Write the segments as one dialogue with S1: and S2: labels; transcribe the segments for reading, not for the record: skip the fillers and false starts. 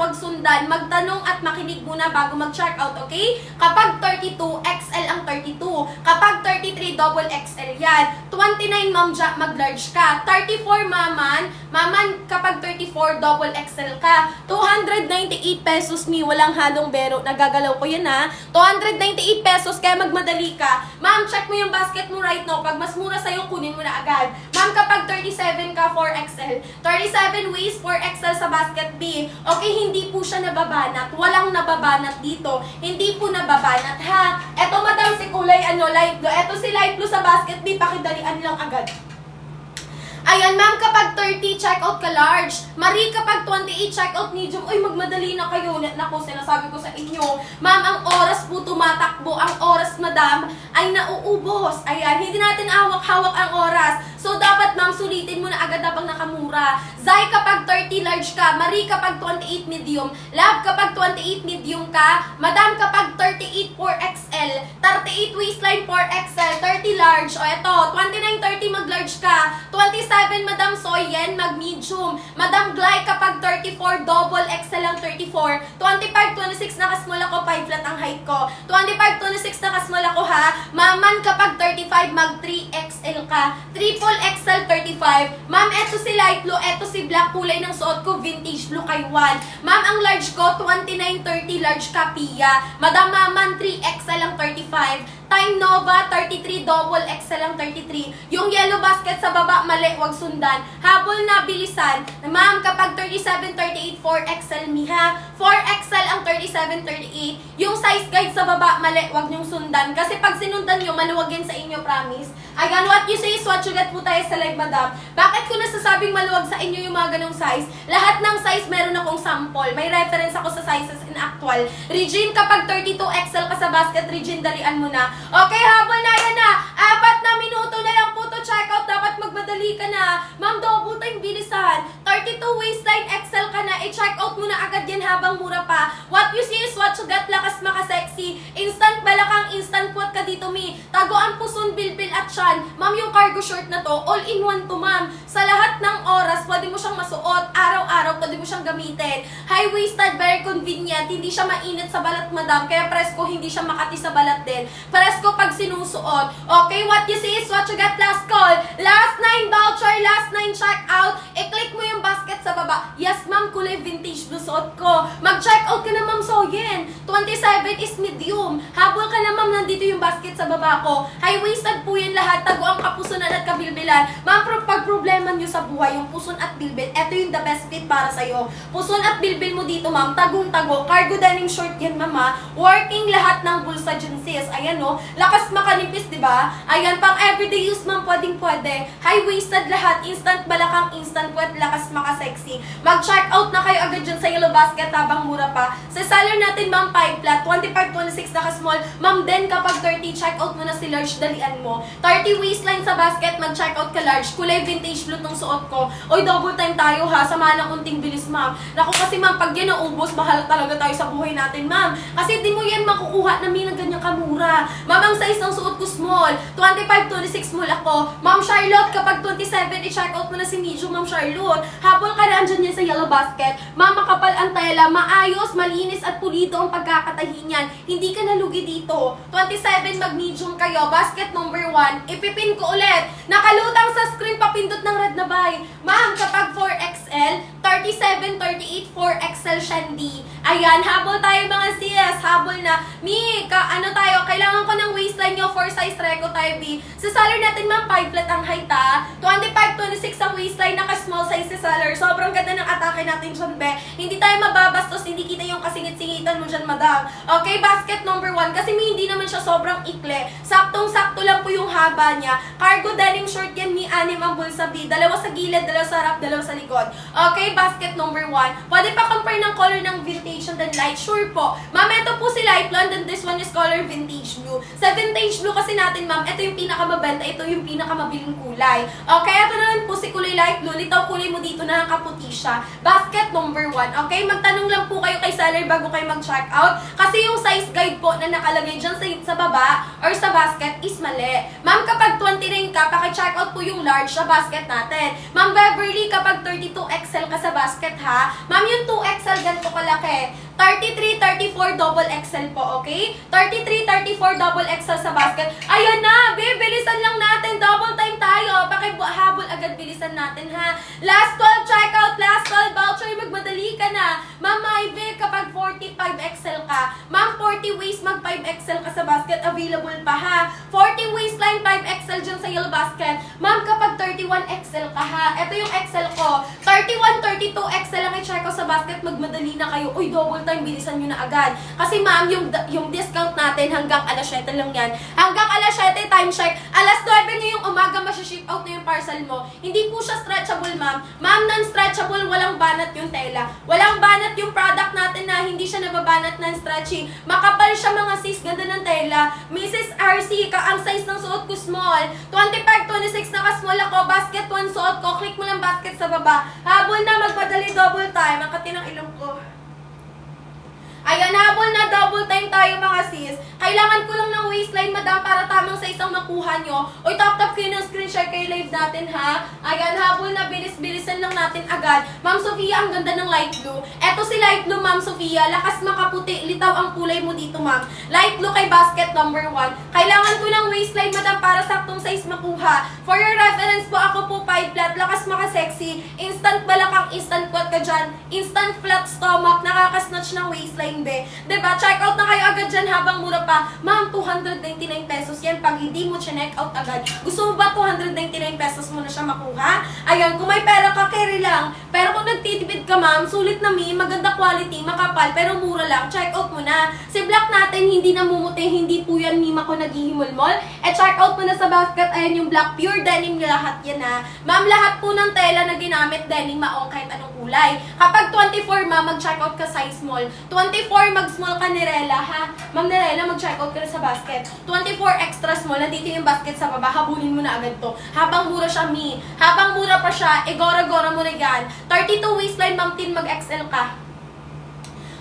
S1: wag sundan. Magtanong at makinig muna bago mag-check out, okay? Kapag 32, XL ang 32. Kapag 33, double XL yan. 29, ma'am, mag-large ka. 34, maman, kapag 34, double XL ka. 298 pesos, mi, walang halong bero. Nagagalaw ko yan, ha? 298 pesos, kaya magmadali ka. Ma'am, check mo yung basket mo right now. Pag mas mura sa'yo, kunin mo na agad. Ma'am, kapag 37 ka, 4XL. 37 waist, 4XL sa basket B. Okay, hindi po siya nababanat. Walang nababanat dito. Hindi po nababanat, ha? Eto, madam, si kulay, light blue. Eto si light blue sa basket B, pakidalian lang agad. Ayan, ma'am, kapag 30, check out ka large. Marie, kapag 28, check out medium. Uy, magmadali na kayo. Naku, sinasabi ko sa inyo. Ma'am, ang oras po tumatakbo. Ang oras, madam, ay nauubos. Ayan, hindi natin hawak-hawak ang oras. So, dapat, ma'am, sulitin mo na agad habang nakamura. Zai, kapag 30, large ka. Marie, kapag 28, medium. Love, kapag 28, medium ka. Madam, kapag 38, 4XL. 38, waistline, 4XL. 30, large. O, eto, 29, 30, mag-large ka. 27, Madam Soyen, mag-medium. Madam Glay, kapag 34, double XL ang 34. 25, 26, nakasmall ako, 5 flat ang height ko. 25, 26, nakasmall ako, ha. Maman, kapag 35, mag-3XL ka. Triple XL, 35. Ma'am, eto si light blue, eto si black, kulay ng suot ko, vintage blue kay Juan. Ma'am, ang large ko, 29, 30, large ka, Pia. Madam Maman, 3XL ang 35. Time Nova, 33, double XL ang 33. Yung yellow basket sa baba, mali, wag sundan. Habol na, bilisan. Ma'am, kapag 37, 38, 4XL miha. 4XL ang 37, 38. Yung size guide sa baba, mali, wag nyong sundan. Kasi pag sinundan nyo, maluwagin sa inyo, promise. Ayan, what you say is what you get po tayo sa live, madam. Bakit ko nasasabing maluwag sa inyo yung mga ganong size? Lahat ng size, meron akong sample. May reference ako sa sizes in actual. Regine, kapag 32XL ka sa basket, Regine, dalian mo na. Okay, habol na yan na. 4 na minuto na lang po to check out. Dapat magmadali ka na. Ma'am, double time bilisan. 32 waistline XL ka na. I-check out mo na agad yan habang mura pa. What you see is what you get. Lakas maka-sexy. Instant balakang, instant quote ka dito, mi. Tagoan puson, bilbil at syan. Ma'am, yung cargo short na to, all in one to, ma'am. Sa lahat ng oras, pwede mo siyang masuot. Araw-araw, pwede mo siyang gamitin. High-waisted, very convenient. Hindi siya mainit sa balat, madam. Kaya presko, hindi siya makati sa balat din. Presko pag sinusuot. Okay, what you see is what you get. Last call. Last 9 voucher, last 9 check out. I-click mo yung basket sa baba. Yes, ma'am, kulay vintage blue suot ko. Mag-check out ka na, ma'am Soyen. 27 is medium. Habol ka na, ma'am, nandito yung basket sa baba ko. High-waisted po yan lahat. Tago ang kapusunan at kabilbilan. Ma'am, pag problema nyo sa buhay, yung puson at bilbil, eto yung the best fit para sa'yo. Puson at bilbil mo dito, ma'am. Tagong-tago. Cargo denim short yan, mama. Working lahat ng bulsa dyan, sis. Ayan, no? Lakas makanipis, di ba? Ayan, pang everyday use, ma'am, pwedeng-pwede. High-waisted lahat. Instant balakang, instant wet, lakas maka-sexy. Mag-check out na kayo agad dyan sa yellow basket habang mura pa. Sa seller natin, ma'am, 5 flat. 25, 26 naka-small. Ma'am, then kapag 30, check out mo na si large, dalian mo. 30 waistline sa basket, mag-check out ka large. Kulay vintage blue tong suot ko. Oy, double time tayo, ha? Samahan ng unting bilis, ma'am. Naku, kasi, ma'am, pag yan naubos, mahal talaga tayo sa buhay natin, ma'am. Kasi di mo yan makukuha na may na ganyang kamura. Ma'am, ang size ng suot ko small. 25, 26 small ako. Ma'am Charlotte, kapag 27, i-check out mo na si medium, ma'am Charlotte. Habol ka na andyan yan sa yellow basket. Ma'am, makapal ang tela, maayos, malinis at pulido ang pagkakatahi niyan. Hindi ka nalugi dito. 27, mag-medium kayo. Basket number 1. Ipipin ko ulit. Nakalutang sa screen, papindot ng red na buy. Ma'am, kapag 4XL, 37, 38, 4XL Shandy. Ayan, habol tayo mga sis. Habol na. Ano tayo? Kailangan ko ng waistline nyo. 4 size reco tayo, B. Sa seller natin, ma'am, 5 flat ang height, ha? 25, 26 ang waistline. Naka-small size si seller. Sobrang ganda ng atake natin dyan, be. Hindi tayo mababastos. Hindi kita yung kasingit-singitan mo dyan, madam. Okay, basket number 1. Kasi hindi naman siya sobrang ikli. Saktong-sakto lang po yung haba niya. Cargo denim short yan, mi. 6 ang bulsa, B. 2 sa gilid, 2 sa harap, 2 sa likod. Okay, basket number 1. Pwede pa compare ng color ng vintage combination than light? Sure po. Ma'am, ito po si light blue and then this one is color vintage blue. Sa vintage blue kasi natin, ma'am, ito yung pinakamabenta, ito yung pinakamabiling kulay. Okay, ito naman po si kulay light blue. Litaw kulay mo dito na nakaputi siya. Basket number 1. Okay, magtanong lang po kayo kay seller bago kayo mag-check out. Kasi yung size guide po na nakalagay dyan sa baba or sa basket is mali. Ma'am, kapag 29 ka, paki-check out po yung large sa basket natin. Ma'am Beverly, kapag 32XL ka sa basket ha. Ma'am, yung 2XL ganito kalaki. 33, 34, double XL po, okay? 33, 34, double XL sa basket. Ayan na, bilisan lang natin. Double time tayo. Pakihabol agad, bilisan natin, ha? Last 12 checkout, last 12 voucher, magmadali ka na. Ma'am Ivy, kapag 45 XL ka, ma'am, 40 waist mag 5 XL ka sa basket, available pa, ha? 40 waistline, 5 XL dyan sa yellow basket. Ma'am, kapag 31 XL ka, ha? Ito yung XL ko. 31, 32 XL lang i-check out sa basket, magmadali na kayo. Uy, double time, bilisan nyo na agad. Kasi ma'am, yung discount natin hanggang alas 7 lang yan. Hanggang alas 7, time check. Alas 9 ngayong umaga, masya-ship out na yung parcel mo. Hindi po siya stretchable, ma'am. Ma'am, non-stretchable, walang banat yung tela. Walang banat yung product natin na hindi siya nababanat ng stretchy. Makapal siya mga sis, ganda ng tela. Mrs. RC, ang size ng suot ko small. 25, 26 naka-small ako. Basket 1 suot ko. Click mo lang basket sa baba. Habol na, magpadali double time. Ang katinang ilong ko. Ayan, habol na double time tayo mga sis. Kailangan ko lang ng waistline, madam, para tamang sa isang makuha nyo. O tap-tap kayo ng screen share kayo live natin, ha? Ayan, habol na, bilis-bilisan lang natin agad. Ma'am Sofia, ang ganda ng light blue. Eto si light blue, Ma'am Sofia. Lakas makaputi, litaw ang kulay mo dito, ma'am. Light blue kay basket number 1. Kailangan ko ng waistline, madam, para saktong size makuha. For your reference po, ako po 5 flat, lakas maka-sexy. Instant balakang, instant quad ka dyan. Instant flat stomach, nakaka-snatch ng waistline. Diba? Check out na kayo agad dyan habang mura pa. Ma'am, 299 pesos yan pag hindi mo check out agad. Gusto mo ba 299 pesos mo na siya makuha? Ayan, kung may pera ka, carry lang. Pero kung nagtitipid ka, ma'am, sulit na maganda quality, makapal, pero mura lang. Check out mo na. Si black natin, hindi namumuti, hindi po yan mima ko naghihimol-mol. Check out mo na sa basket, ayan yung black, pure denim lahat yan ha. Ma'am, lahat po ng tela na ginamit, denim maong kahit anong kulay. Kapag 24, ma'am, mag-check out ka size small. 24, mag-small ka Nirela, ha? Ma'am Nirela, mag-check out ka na sa basket. 24 extra small, nandito yung basket sa baba, habulin mo na agad to. Habang mura siya, habang mura pa siya, igora-gora mo na yan. 32 waistline, ma'am, tin mag-XL ka.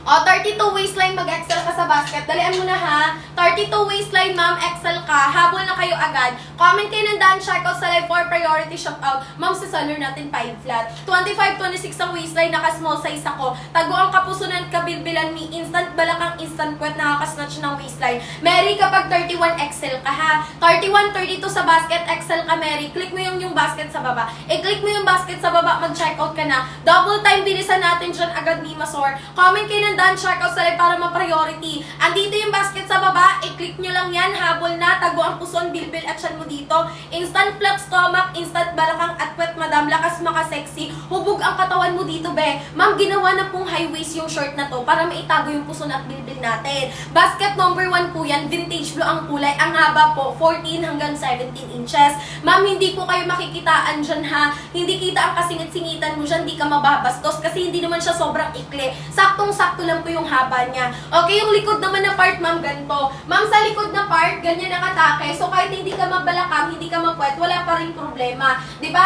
S1: O, 32 waistline, mag-XL ka sa basket. Dalian mo na ha. 32 waistline, ma'am, XL ka. Habol na kayo agad. Comment kayo ng daan, check out sa live for priority shop out. Ma'am, sa seller natin 5 flat. 25, 26 ang waistline, naka-small size ako. Tago ang kapusunan, kabilbilan mi. Instant balakang, instant quet, nakaka-snatch ng waistline. Mary, kapag 31 XL ka ha. 31, 32 sa basket, XL ka, Mary. Click mo yung basket sa baba. I-click mo yung basket sa baba, mag-check out ka na. Double time, bilisan natin dyan agad, Mimasor. Comment kayo ng daan, check out sa live para ma-priority. Andito yung basket sa baba, i-click nyo lang yan, habol na, tago ang puson, bilbil at syan mo dito. Instant flat stomach, instant balakang at wet, madam, lakas maka-sexy. Hubog ang katawan mo dito, be. Ma'am, ginawa na pong high waist yung short na to para maitago yung puson at bilbil natin. Basket number 1 po yan, vintage blue ang kulay. Ang haba po, 14 hanggang 17 inches. Ma'am, hindi po kayo makikitaan dyan ha. Hindi kita ang kasingit-singitan mo dyan, hindi ka mababastos kasi hindi naman siya sobrang ikli. Saktong-sakto lang po yung haba niya. Okay, yung likod naman na part, ma'am, ganito. Ma'am, sa likod na part, ganyan nakatake. So, kahit hindi ka mabalakang, hindi ka mapuwet, wala pa rin problema. Diba?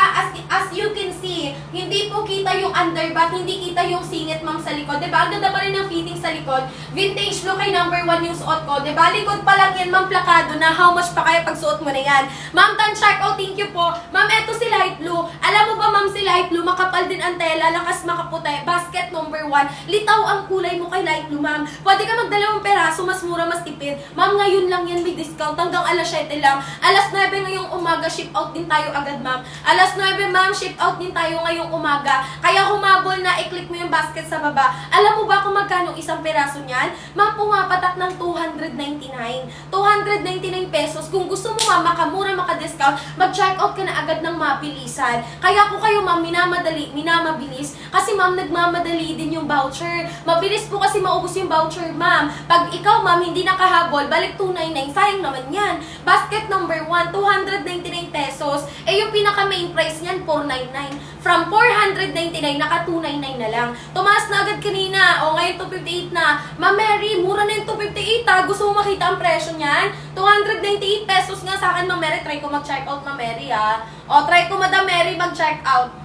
S1: As you can see, hindi po kita yung underbutt, hindi kita yung singit, ma'am, sa likod. Diba? Ang ganda pa rin ng fitting sa likod. Vintage blue kay number 1 yung suot ko. Diba? Likod pa lang yan, ma'am, plakado na. How much pa kaya pag suot mo na yan? Ma'am, tan check out, thank you po. Ma'am, eto si light blue. Alam mo ba, ma'am, si light blue, makapal din ang tela, lakas makaputi. Basket number 1. Litaw ang kulay mo kay light blue, ma'am. Pwede ka magdalawang peraso, mas mura, mas tipid. Ma'am, ngayon lang yan may discount hanggang alas 7 lang. Alas 9 ngayong umaga, ship out din tayo agad, ma'am. Alas 9, ma'am, ship out din tayo ngayong umaga. Kaya humabol na, i-click mo yung basket sa baba. Alam mo ba kung magkano isang peraso niyan? Ma'am, pumapatak ng 299. 299 pesos. Kung gusto mo, ma'am, makamura, maka-discount, mag-check out ka na agad ng mabilisan. Kaya ko kayo, ma'am, minamabilis. Kasi, ma'am, nagmamadali din yung voucher. Mabilis po kasi maubos yung voucher, ma'am. Pag ikaw, ma'am, hindi nakahabol, balik 299, sayang naman yan. Basket number 1, 299 pesos. Eh, yung pinaka-main price niyan, 499. From 499, naka 299 na lang. Tumaas na agad kanina. O, ngayon ngayon 258 na. Ma'am Mary, mura na yung 258 ha. Gusto mo makita ang presyo niyan? 298 pesos nga sa akin, Ma'am Mary. Try ko mag-check out, Ma'am Mary ha. O, try ko, Madam Mary, mag-check out.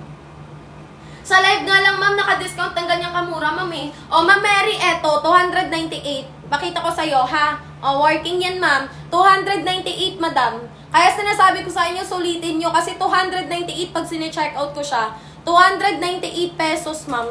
S1: Sa live nga lang, ma'am, naka-discount ng ganyang kamura, ma'am eh. O, Ma'am Mary, eto, 298. Pakita ko sa'yo, ha? O, working yan, ma'am. 298, madam. Kaya sinasabi ko sa inyo, sulitin nyo. Kasi 298 pag sine-check out ko siya. 298 pesos, ma'am.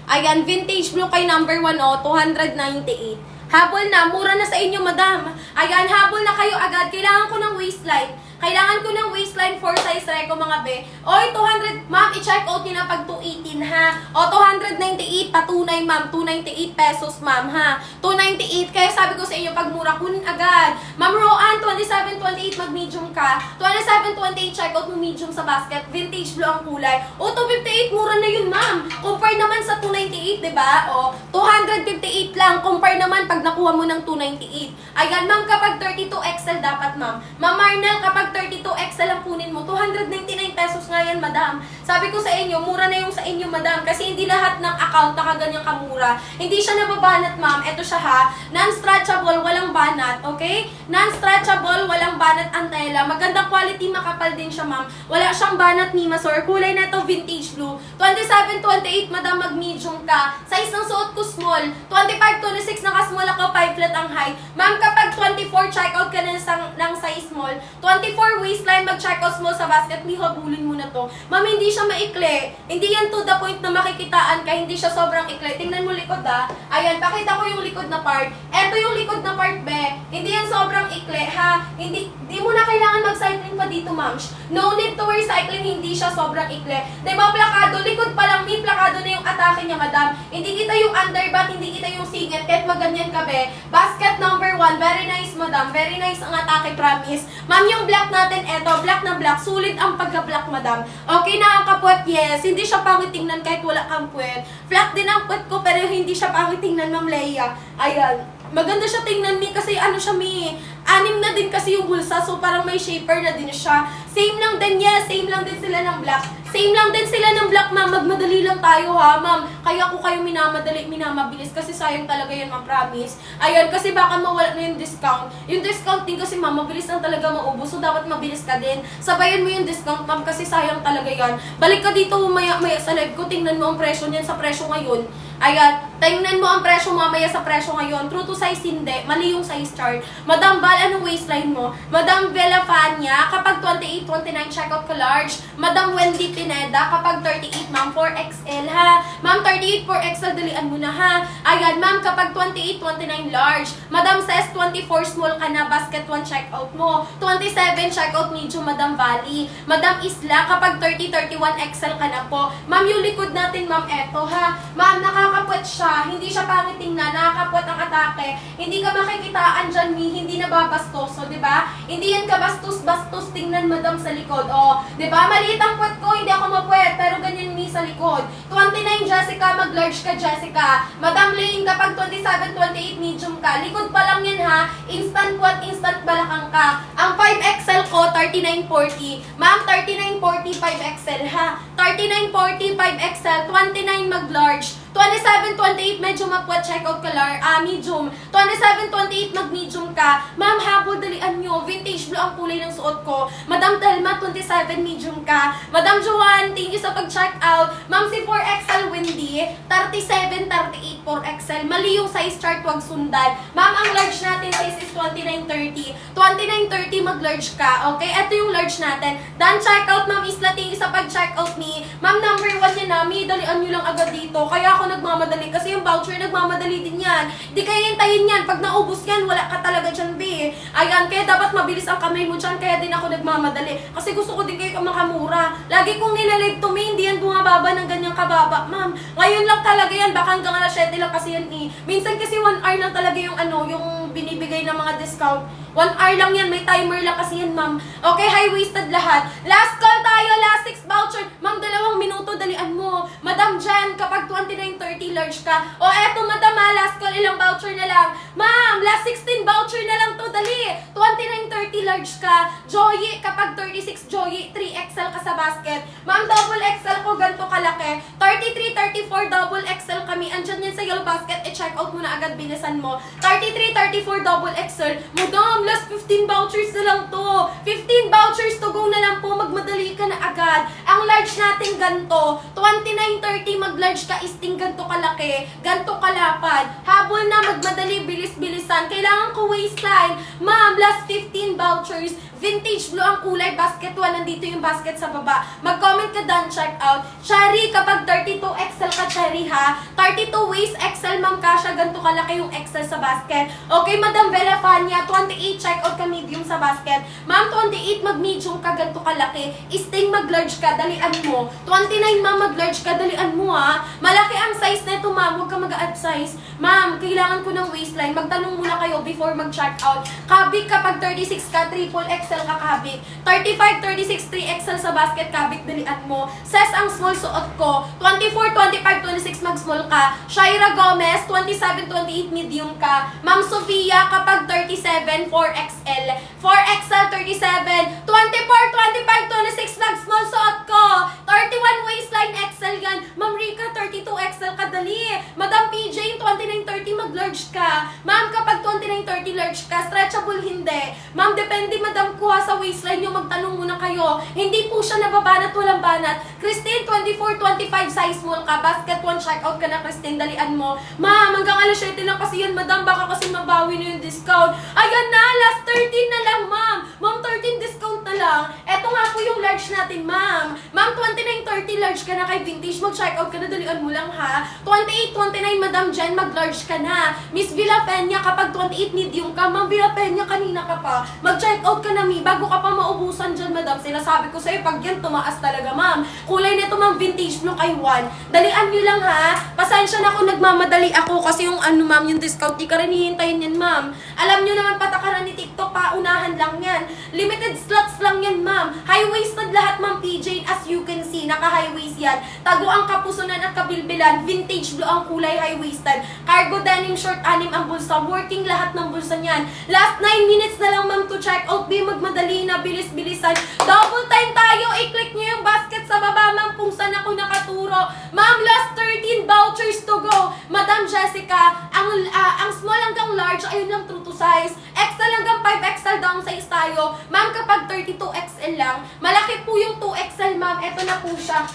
S1: Ayan, vintage blue kay number 1, o, 298. Habol na, mura na sa inyo, madam. Ayan, habol na kayo agad. Kailangan ko ng waistline. Kailangan ko ng waistline 4 size reco, mga be. Oy, 200, ma'am, i-check out nyo na pag 218, ha? O, 298, patunay, ma'am. 298 pesos, ma'am, ha? 298, kaya sabi ko sa inyo, pag mura, kunin agad. Ma'am Roan, 2728, mag-medium ka. 2728, check out mo medium sa basket. Vintage blue ang kulay. O, 258, mura na yun, ma'am. Compare naman sa 298, diba? O, 258 lang. Compare naman pag nakuha mo ng 298. Ayan, ma'am, kapag 32XL dapat, ma'am. Ma'am Marnel, kapag 32XL ang kunin mo, 299 pesos nga yan, madam. Sabi ko sa inyo, mura na yung sa inyo, madam. Kasi hindi lahat ng account nakaganyang kamura. Hindi siya nababanat, ma'am. Ito siya, ha. Non-stretchable, walang banat. Okay? Non-stretchable, walang banat ang tela. Magandang quality, makapal din siya, ma'am. Wala siyang banat ni Masor. Kulay na to, vintage blue. 27-28, madam, mag-medium ka. Size ng suot ko, small. 25-26, naka-small ako, 5 flat ang height. Ma'am, kapag 24, check out ka na ng size small. 24 waistline, mag-check out small sa basket, may habulin mo na to. Ma'am, hindi siya maikli. Hindi yan to the point na makikitaan ka, hindi siya sobrang ikli. Tingnan mo likod, ha. Ayan, pakita ko yung likod na part. Eto yung likod na part, be. Hindi yan sobrang ikli, ha. Hindi mo na kailangan mag-cycling pa dito, ma'am. No need to wear cycling, hindi siya sobrang ikli. Diba, plakado, likod pa lang, may plakado na yung atake niya, madam. Hindi kita yung underbat, hindi kita yung singit, kahit maganyan ka, be. Basket number 1, very nice, madam. Very nice ang atake, promise. Ma'am, yung black natin, eto, black na black, sulit ang pagka-black, madam. Okay na ang kapuwet, yes. Hindi siya pangit tingnan kahit wala kang puwet. Flat din ang puwet ko, pero hindi siya pangit tingnan, Ma'am Leia. Ayan. Maganda siya tingnan, mi, kasi ano siya, mi. Anim na din kasi yung bulsa, so parang may shaper na din siya. Same lang din, yes. Same lang din sila ng black. Same lang din sila ng black, ma'am. Magmadali lang tayo, ha, ma'am. Kaya ko kayo minamabilis kasi sayang talaga yan, ma'am, promise. Ayan, kasi baka mawala na yung discount. Yung discount din kasi, ma'am, mabilis lang talaga maubos. So, dapat mabilis ka din. Sabayan mo yung discount, ma'am, kasi sayang talaga yan. Balik ka dito maya sa live ko. Tingnan mo ang presyo niyan sa presyo ngayon. Ayan, tingnan mo ang presyo mamaya sa presyo ngayon. True to size, hindi. Mali yung size chart. Madam Val, anong waistline mo? Madam Bella Fania, kapag 28-29, check out ka large. Madam Wendy Pineda, kapag 38, ma'am, 4XL, ha? Ma'am, 38, 4XL, dalian mo na, ha? Ayan, ma'am, kapag 28-29, large. Madam Says, 24, small ka na, basket 1, check out mo. 27, check out medium, Madam Valley. Madam Isla, kapag 30-31, XL ka na po. Ma'am, yung likod natin, ma'am, eto, ha? Ma'am, nakakapwet siya, hindi siya pangit tingnan, nakakapwet ang atake. Hindi ka makikitaan dyan, hindi nababastoso, di ba? Hindi yan kabastos-bastos tingnan, madam, sa likod. O, di ba? Maliit ang puwet ko, hindi ako mapwet, pero ganyan sa likod. 29, Jessica, mag-large ka, Jessica. Madam Lane, kapag 27-28, medium ka. Likod pa lang yan, ha? Instant puwet, instant balakang ka. Ang 5XL ko, 39-40. Ma'am, 39-40, 5XL, ha? 39-40, 5XL, 29 mag-large. 27-28, medyo mapwet, check out ka, medium. 27-28, mag-medium ka. Ma'am, habol, dalian nyo. Vintage blue ang kulay ng suot ko. Madam Telma, 27, medium ka. Madam Joanne, thank you sa pag-check out. Ma'am, si 4XL Wendy, 37-38, 4XL. Mali yung size chart, wag sundan. Ma'am, ang large natin size is 29-30. 29-30, mag-large ka. Okay, ito yung large natin. Dan, check out, Ma'am Isla, thank you sa pag-check out ni. Ma'am, number 1 yan namin. Dalian nyo lang agad dito. Kaya ako nagmamadali kasi yung voucher nagmamadali din yan. Di kayo hintayin yan. Pag naubos yan, wala ka talaga dyan, be. Ayan, kaya dapat mabilis ang kamay mo dyan. Kaya din ako nagmamadali. Kasi gusto ko din kayo makamura. Lagi kong nilalive to me, hindi yan bumababa ng ganyang kababa. Ma'am, ngayon lang talaga yan. Baka hanggang alas 7 lang kasi yan eh. Minsan kasi 1 hour lang talaga yung yung binibigay ng mga discount. 1 hour lang yan. May timer lang kasi yan, ma'am. Okay, high-waisted lahat. Last call tayo. tayo, last 6 voucher. Ma'am, 2 minuto, dalian mo. Madam Jen, kapag 29:30 large ka. O eto, madam, last call, ilang voucher na lang. Ma'am, last 16 voucher na lang to, dali. 29:30 large ka. Joey, kapag 36 Joey, 3XL ka sa basket. Ma'am, double XL ko, ganito kalaki. 33, 34, double XL kami. Andyan yan sa yellow basket, i-check out mo na agad, bilisan mo. 33, 34, double XL. Madam, last 15 vouchers na lang to. 15 vouchers to go na lang po, magmadali ka na agad. Ang large natin ganto, 29:30 mag-large ka, isting ganto kalaki, ganto kalapad. Habol na, magmadali, bilis-bilisan. Kailangan ko waistline. Ma'am, last 15 vouchers. Vintage blue ang kulay, basket 1, nandito yung basket sa baba. Mag-comment ka done, check out. Cherry, kapag 32 XL ka, Cherry ha. 32 waist XL, ma'am, kasha, ganito kalaki yung XL sa basket. Okay, Madam Bella Fania, 28, check out ka, medium sa basket. Ma'am, 28, mag-medium ka, ganito kalaki. Sting, mag-large ka, dalian mo. 29, ma'am, mag-large ka, dalian mo ha. Malaki ang size nito, ma'am, huwag ka mag-add size. Ma'am, kailangan ko ng waistline. Magtanong muna kayo before mag-check out. Kabig, kapag 36 ka, triple XL ka kabig. 35, 36, 3XL sa basket, kabig, dalian mo. Says ang small suot ko. 24, 25, 26, mag-small ka. Shaira Gomez, 27, 28, medium ka. Ma'am Sofia, kapag 37, 4XL. 4XL, 37, 24, 25, 26, mag-small suot ko. 31, waistline XL yan. Ma'am Rika, 32, XL ka, dali. Madam PJ, 29, 30, mag-large ka. Ma'am, kapag 29, 30, large ka. Stretchable, hindi. Ma'am, depende, madam, kuha sa waistline nyo, magtanong muna kayo. Hindi po siya nababanat, walang banat. Christine, 24, 25, size small ka. Basket 1, check out ka na, Christine, dalian mo. Ma'am, hanggang alas 7 lang kasi yan, madam, baka kasi mabawi na yung discount. Ayan na, last 13 na lang, ma'am. Ma'am, 13 discount na lang. Eto nga po yung large natin, ma'am. Ma'am, 29, 30, large ka na kay Vintage. Mag-check out ka na, dalian mo lang, ha. 28, 29, Madam Jen, mag-large ka na. Miss Villa Peña, kapag 28, medium ka. Ma'am Villa Peña, kanina ka pa. Mag-check out ka na, mi. Bago ka pa maubusan dyan, madam. Sinasabi ko sa'yo, pag yan, tumaas talaga, ma'am. Kulay nito, ma'am, vintage blue kay Juan. Dalian nyo lang, ha. Pasensya na kung nagmamadali ako kasi yung ano, ma'am, yung discount, di ka rin hihintayin yan, ma'am. Alam nyo naman, patakaran ni TikTok, paunahan lang yan. Limited slots lang yan, ma'am. High-waisted lahat, ma'am, PJ, as you can see, naka-high-waist yan. Tago ang kapusunan at kabilbilan, vintage blue ang kulay, high-waisted. Cargo denim short, 6 ang bulsa. Working lahat ng bulsa niyan. Last 9 minutes na lang, ma'am, to check out. Be magmadali na, bilis-bilisan. Double time tayo. I-click niyo yung basket sa baba, ma'am, kung saan ako nakaturo. Ma'am, last 13 vouchers to go. Madam Jessica, ang small hanggang large, ayun lang, true to size. XL hanggang 5XL down size tayo. Ma'am, kapag 32XL lang, malaki po yung 2XL, ma'am. Ito na po siya.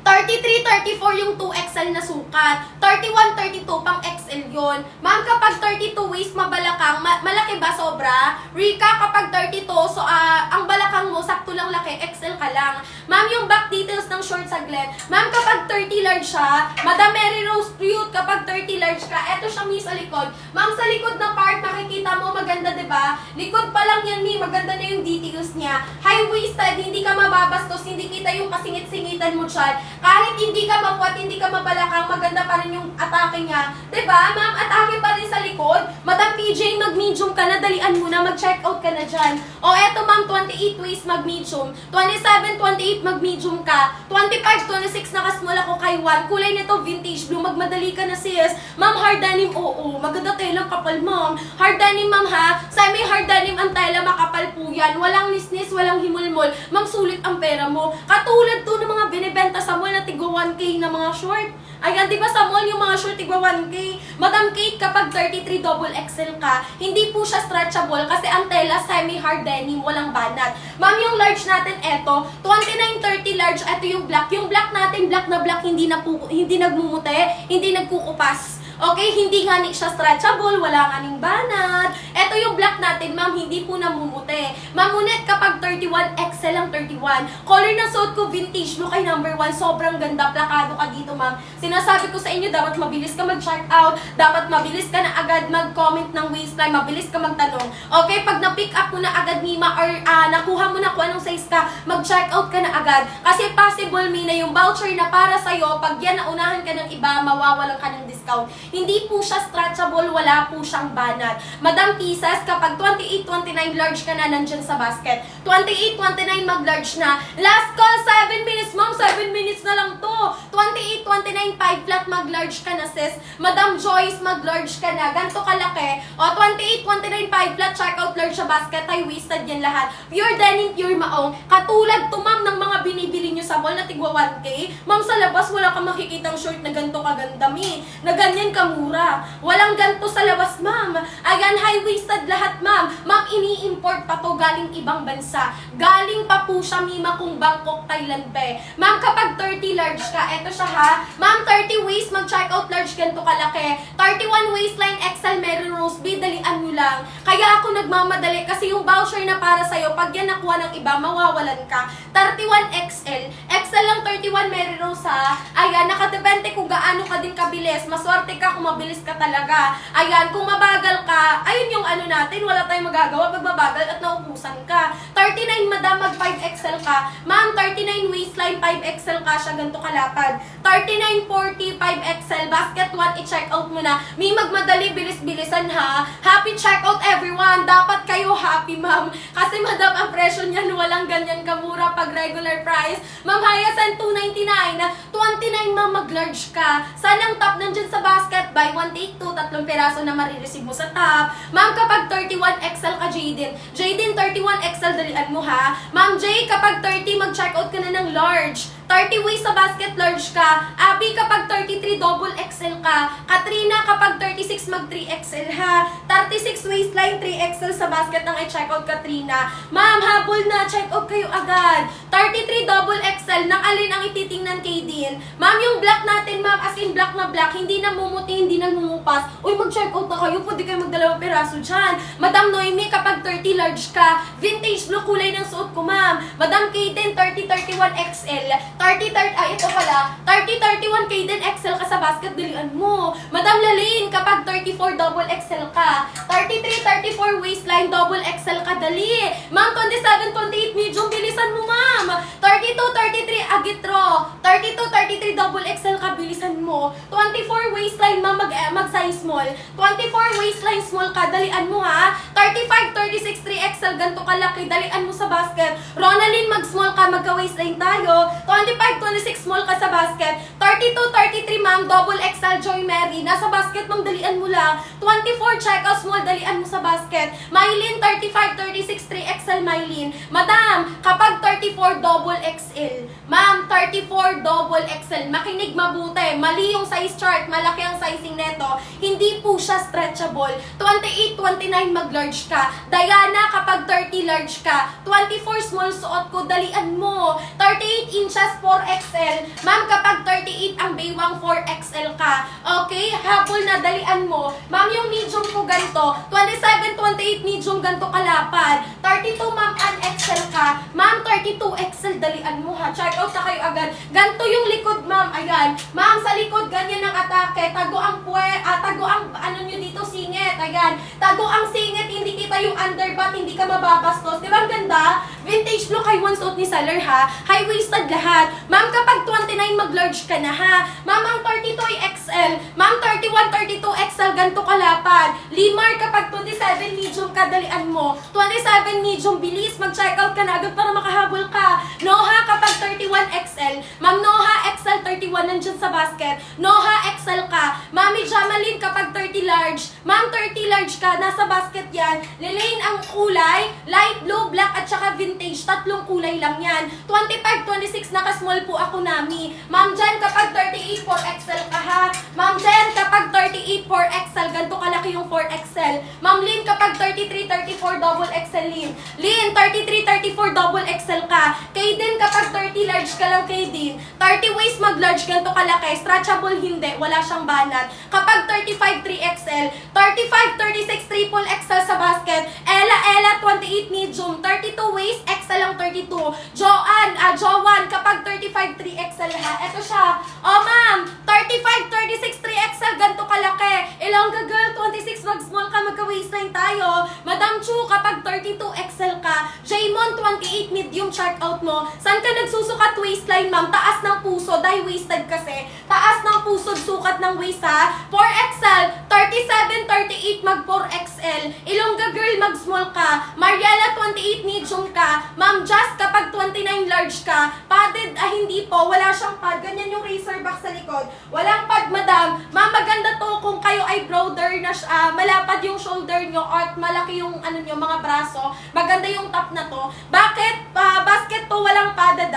S1: 33, 34 yung 2XL na sukat. 31, 32 pang XL yun. Ma'am, kapag 32 waist mabalakang, malaki ba sobra? Rika, kapag 32, so ang balakang mo, sakto lang laki, XL ka lang. Ma'am, yung back details ng short saglit. Ma'am, kapag 30 large siya, Madam Mary Rose Cute, kapag 30 large ka, eto siya, mi, sa likod. Ma'am, sa likod ng part, makikita mo, maganda, diba? Likod pa lang yan, mi, maganda na yung details niya. High-waisted, hindi ka mababastos, hindi kita yung kasingit-singitan mo dyan. Kahit hindi ka mapuat, hindi ka mabalakang, maganda pa rin yung atake niya. Diba, ma'am? Atake pa rin sa likod. Madam PJ, mag-medium ka na, dalian mo na, mag-check out ka na dyan. O, eto, ma'am, 28 waist, mag-medium. 27, 28, mag-medium ka. 25, 26, nakasmall ako kay Juan. Kulay nito, vintage blue, magmadali ka na, sis. Ma'am, hard denim, oo. Maganda telang kapal, ma'am. Hard denim, ma'am, ha? Semi-hard denim ang tela, makapal po yan. Walang lisnis, walang himulmol. Ma'am, sulit ang pera mo. Katulad to ng mga binibenta sa mall na tigwa 1K na mga short. Ayan, di ba sa mall yung mga short tigwa 1K? Madam Kate, kapag 33 double XL ka, hindi po siya stretchable kasi ang tela semi-hard denim, walang banat. Ma'am, yung large natin, eto, 29-30 large, eto yung black. Yung black natin, black na black, hindi nagmumute, hindi nagkukupas. Okay, hindi nga siya stretchable, wala nga ning banat. Ito yung black natin, ma'am, hindi po namumuti. Ma'am, ngunit kapag 31, XL lang 31. Color ng suot ko, vintage blue kay number 1. Sobrang ganda, plakado ka dito, ma'am. Sinasabi ko sa inyo, dapat mabilis ka mag-check out, dapat mabilis ka na agad mag-comment ng waistline, mabilis ka magtanong. Okay, pag na-pick up mo na agad, Mima, or nakuha mo na kung anong size ka, mag-check out ka na agad. Kasi possible, Mina, yung voucher na para sa'yo, pag yan naunahan ka ng iba, mawawalan ka ng discount. Hindi po siya stretchable, wala po siyang banat. Madam Pieces, kapag 28-29 large ka na nandyan sa basket, 28-29 mag-large na, last call, 7 minutes, ma'am, 7 minutes na lang to. 28-29, 5 flat mag-large ka na, sis. Madam Joyce, mag-large ka na, ganito kalaki. O, 28-29, 5 flat, check out large sa basket, high-waisted yan lahat. Pure denim, pure maong. Katulad to, ma'am, ng mga binibili nyo sa mall na tigwa 1K. Ma'am, sa labas, wala kang makikitang short na ganito kaganda, mi. Na ganyan kamura. Walang ganito sa labas, ma'am. Ayan, high-waisted lahat, ma'am. Ma'am, ini-import pa to galing ibang bansa. Galing pa po siya, mima, kung Bangkok, Thailand, be. Ma'am, kapag 30 large ka, eto siya ha. Ma'am, 30 waist, mag-check out large, ganito kalaki. 31 waistline, XL, meron rose, B, dalian nyo lang. Kaya ako nagmamadali kasi yung voucher na para sa'yo, pag yan nakuha ng iba, mawawalan ka. 31 XL. XL lang 31 Mary Rose ha. Ayan, nakadepende kung gaano ka din kabilis. Maswerte ka kung mabilis ka talaga. Ayan, kung mabagal ka, ayun yung ano natin, wala tayong magagawa pag mabagal at naubusan ka. 39 madam, mag 5XL ka. Ma'am, 39 waistline, 5XL ka siya, ganito kalapad. 39, 40, 5XL, basket 1, i-check out mo na. May magmadali, bilis-bilisan ha. Happy check out everyone. Dapat kayo happy, ma'am. Kasi madam, ang presyo niyan, walang ganyan kamura pag regular price. Ma'am, Hyacinth, 299. 29, ma'am, mag-large ka. Sanang top nandyan sa basket. Buy 1, take 2. 3 peraso na marireceive mo sa top. Ma'am, kapag 31 XL ka, Jaden. Jaden, 31 XL, dalian mo ha. Ma'am J, kapag 30, mag-check out ka na ng large. 30 waist sa basket, large ka. Abby, kapag 33, double XL ka. Katrina, kapag 36, mag 3XL ha. 36 waistline, 3XL sa basket ng i-check out, Katrina. Ma'am, habol na, check out kayo agad. 33, double XL, ng alin ang ititingnan kay Dean. Ma'am, yung black natin, ma'am, as in black na black, hindi namumuti, hindi namumupas. Uy, mag-check out na kayo, pwede kayo magdalawang peraso dyan. Madam Noemi, kapag 30 large ka. Vintage blue, kulay ng suot ko, ma'am. Madam Kaden, 30, 31 XL. 30, ito pala, 30, 31 Kaden XL ka sa basket, dalian mo. Madam Lalaine, kapag 34, double XL ka. 33, 34 waistline, double XL ka, dali. Ma'am, 27, 28 medium, bilisan mo, ma'am. 32, 33 agitro. 32, 33 double XL ka, bilisan mo. 24 waistline, ma'am, mag-size small. 24 waistline small ka, dalian mo ha. 35, 36, 3XL, ganito kalaki, dalian mo sa basket. Ronaldin, mag-small ka, magka-waistline tayo. 25, 26 small ka sa basket. 32, 33 ma'am, double XL Joy Mary. Nasa basket ma'am, dalian mo lang. 24 check out small, dalian mo sa basket. Mylene, 35, 36, 3XL Mylene. Madam, kapag 34 double XL. Ma'am, 34 double XL. Makinig mabuti. Mali yung size chart, malaki ang sizing neto. Hindi po siya stretchable. 28, 29 mag-large ka. Diana, kapag 30 large ka. 24 small suot ko, dalian mo. 38 inches, 4XL. Ma'am, kapag 38 ang baywang, 4XL ka. Okay? Habol na, dalian mo. Ma'am, yung medium ko ganito. 27, 28 medium ganito kalapad. 32, ma'am, XL ka. Ma'am, 32 XL, dalian mo ha. Check out na kayo agad. Ganito yung likod, ma'am. Ayan. Ma'am, sa likod, ganyan ang atake. Tago ang ano nyo dito, singit. Ayan. Tago ang singit, hindi kita yung underbutt, hindi ka mababastos. Di ba ang ganda? Vintage look, high one suot ni seller ha. High-waisted lahat. Ma'am, kapag 29, mag-large ka na ha. Ma'am, ang 32 ay XL. Ma'am, 31, 32 XL, ganito kalapad. Limar, kapag 27, medium ka, dalian mo. 27, medium, bilis, mag-check out ka na agad para makahabol ka. Noha, kapag 31 XL. Ma'am, Noha, XL, 31, nandyan sa basket. Noha, XL ka. Mami Jamalyn, kapag 30 large. Ma'am, 30 large ka, nasa basket yan. Lelaine, ang kulay, light blue, black, at saka vintage. Tatlong kulay lang yan. 25, 26, naka-small po ako, Nami. Ma'am Jen, kapag 38, 4XL ka ha. Ma'am Jen, kapag 38, 4XL, ganito kalaki yung 4XL. Ma'am Lynn, kapag 33, 34, double XL Lynn. Lynn, 33, 34, double XL ka. Kaden, kapag 30, large ka lang, Kaden. 30 waist, mag-large, ganito kalaki. Stretchable, hindi. Wala siyang banat. Kapag 35, 3XL. 35, 36, triple XL sa basket. Ella, 28 medium. 32 waist, XL lang 32. Joanne, kapag 35, 3XL ha. Ito siya. Oh, ma'am, 35, 36, 3XL, ganito kalaki. Ilongga girl, 26, mag-small ka, magka-waistline tayo. Madam Chu, kapag 32, XL ka. Raymond, 28 medium checkout mo. Saan ka nagsusukat waistline, ma'am? Taas ng puso, dahil wasted kasi. Taas ng puso, sukat ng waist ha. 4XL, 37, 38, mag 4XL. Ilongga girl, mag small ka. Mariela, 28 medium ka. Ma'am Just, kapag 29 large ka. Padded, hindi po, wala siyang pad. Ganyan yung razor back sa likod. Walang pad, madam. Ma'am, maganda to kung kayo ay broader na malapad yung shoulder nyo at malaki yung nyo, mga braso. Maganda yung top na to. Bakit? Basket to, walang padded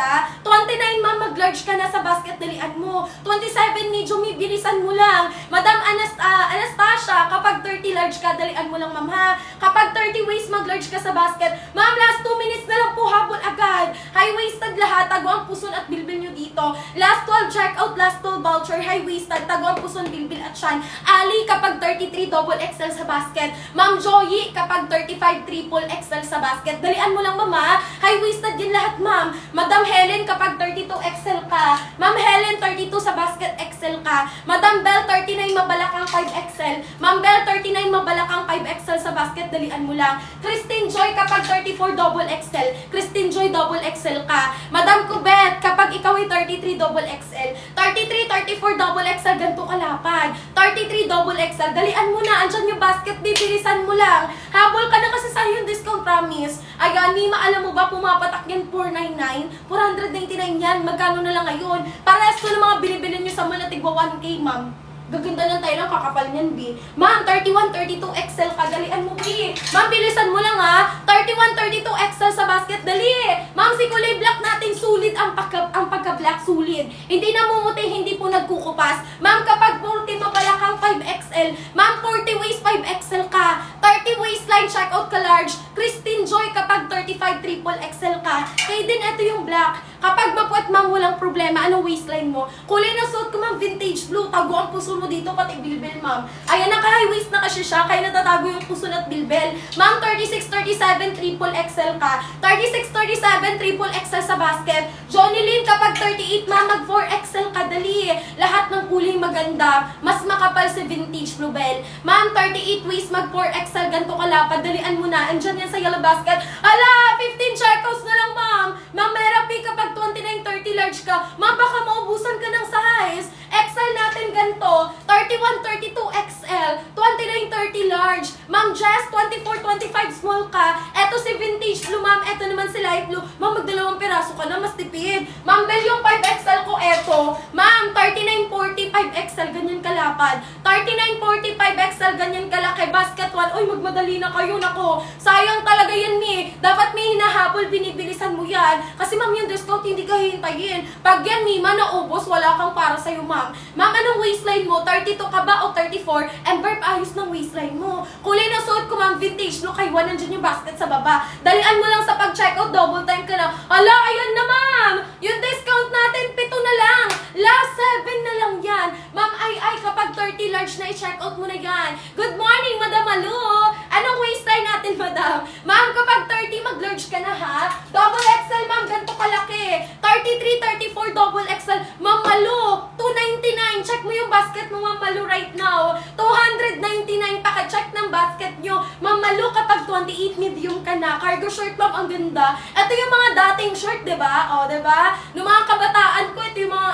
S1: 29, ma'am, mag-large ka na sa basket, dalian mo. 27, medium, bilisan mo lang. Madam Anastasia, kapag 30 large ka, dalian mo lang, ma'am ha. Kapag 30 waist, mag-large ka sa basket. Ma'am, last 2 minutes na lang po, habol agad. High-waisted lahat, tago ang puson at bilbil nyo dito. Last 12 checkout, last 12 voucher, high-waisted, tago ang puson, bilbil at syan. Ali, kapag 33, double XL sa basket. Ma'am Joey, kapag 35, triple XL sa basket. Dalian mo lang, ma'am ha. High-waisted din lahat, ma'am. Madam Helen, kapag 32 XL ka. Ma'am Helen, 32 sa basket XL ka. Madam Bell, 39 mabalakang 5XL. Ma'am Bell, 39 mabalakang 5XL sa basket, dalian mo lang. Christine Joy, kapag 34 double XL. Christine Joy, double XL ka. Madam Kubet, kapag ikaw ay 33 double XL. 33, 34 double XL, ganito kalapad. 33 double XL, dalian mo na. Andyan yung basket, bibilisan mo lang. Habol ka na kasi sa yung discount, promise. Ayan, Nima, alam mo ba, pumapatak yan 499, 499 yan. Magkano na lang ngayon? Parehas to ng mga binibili nyo sa mall na tigwa 1K, ma'am. Gaganda lang tayo ng kakapal niyan, B. Ma'am, 31, 32 XL ka. Dalian mo, B. Ma'am, bilisan mo lang, ha. 31, 32 XL sa basket. Dali. Ma'am, si kulay black natin, sulit ang pagka-black, sulit. Hindi namumuti, hindi po nagkukupas. Ma'am, kapag 40 mabalakang 5XL. Ma'am, 40 waist 5XL ka. 30 waistline, check out ka large. Christine Joy, kapag 35 triple XL ka. Kaya din, ito yung black. Kapag mapuat, ma'am, walang problema. Anong waistline mo? Kulay na suot ko, ma'am, vintage blue. Tago ang puso mo dito, pati bilbel, ma'am. Ayan, naka-high waist na kasi siya, kaya natatago yung puso at bilbel. Ma'am, 36, 37, triple XL ka. 36, 37, triple XL sa basket. Johnny Lynn, kapag 38, ma'am, mag 4XL ka, dali. Lahat ng kulay maganda. Mas makapal si vintage blue bell. Ma'am, 38 waist, mag 4XL, ganito kalapad. Dalian mo na. Andyan yan sa yellow basket. Ala, 15 checkouts na lang, ma'am. Ma'am, Merapi, kapag 29, 30 large ka, ma'am, baka maubusan ka ng size. XL natin ganito, 31, 32 XL, 29, 30 large. Ma'am Jess, 24, 25 small ka. Eto si vintage blue, ma'am. Eto naman si light blue. Ma'am, magdalawang piraso ka na, mas tipid. Ma'am Bell, yung 5XL ko, eto. Ma'am, 39, 40, 5XL, ganyan kalapad. 39, 40, 5XL, ganyan kalaki. Basket 1, uy, magmadali na kayo, nako. Sayang talaga yan, Mi. Dapat may hinahabol, binibilisan mo yan. Kasi ma'am, yung discount hindi ka hihintayin. Pag yan, Mima, naubos, wala kang para sa'yo, ma'am. Ma'am, anong waistline mo? 32 ka ba o 34? And Verb, ayos ng waistline mo. Kulay na suot ko, ma'am, vintage look. Kay 1, nandiyan yung basket sa baba. Dalian mo lang sa pag-checkout, double time ka na. Ala, ayan na, ma'am! Yung discount natin, 7 na lang. Last 7 na lang yan. Ma'am, ay, kapag 30 large na, i-checkout mo na yan. Good morning, Madam Malu! Anong waistline natin, madam? Ma'am, kapag 30, mag-large ka na, ha? Double XL, ma'am, ganito kalaki. 33, 34, double XL. Ma'am Malu, 299. Check mo yung basket mo, Ma'am Malu, right now. 299. Paka-check ng basket nyo. Ma'am Malu, kapag 28 medium ka na. Cargo short, ma'am, ang ganda. Ito yung mga dating short, diba? O, diba? Noong mga kabataan ko, ito yung mga,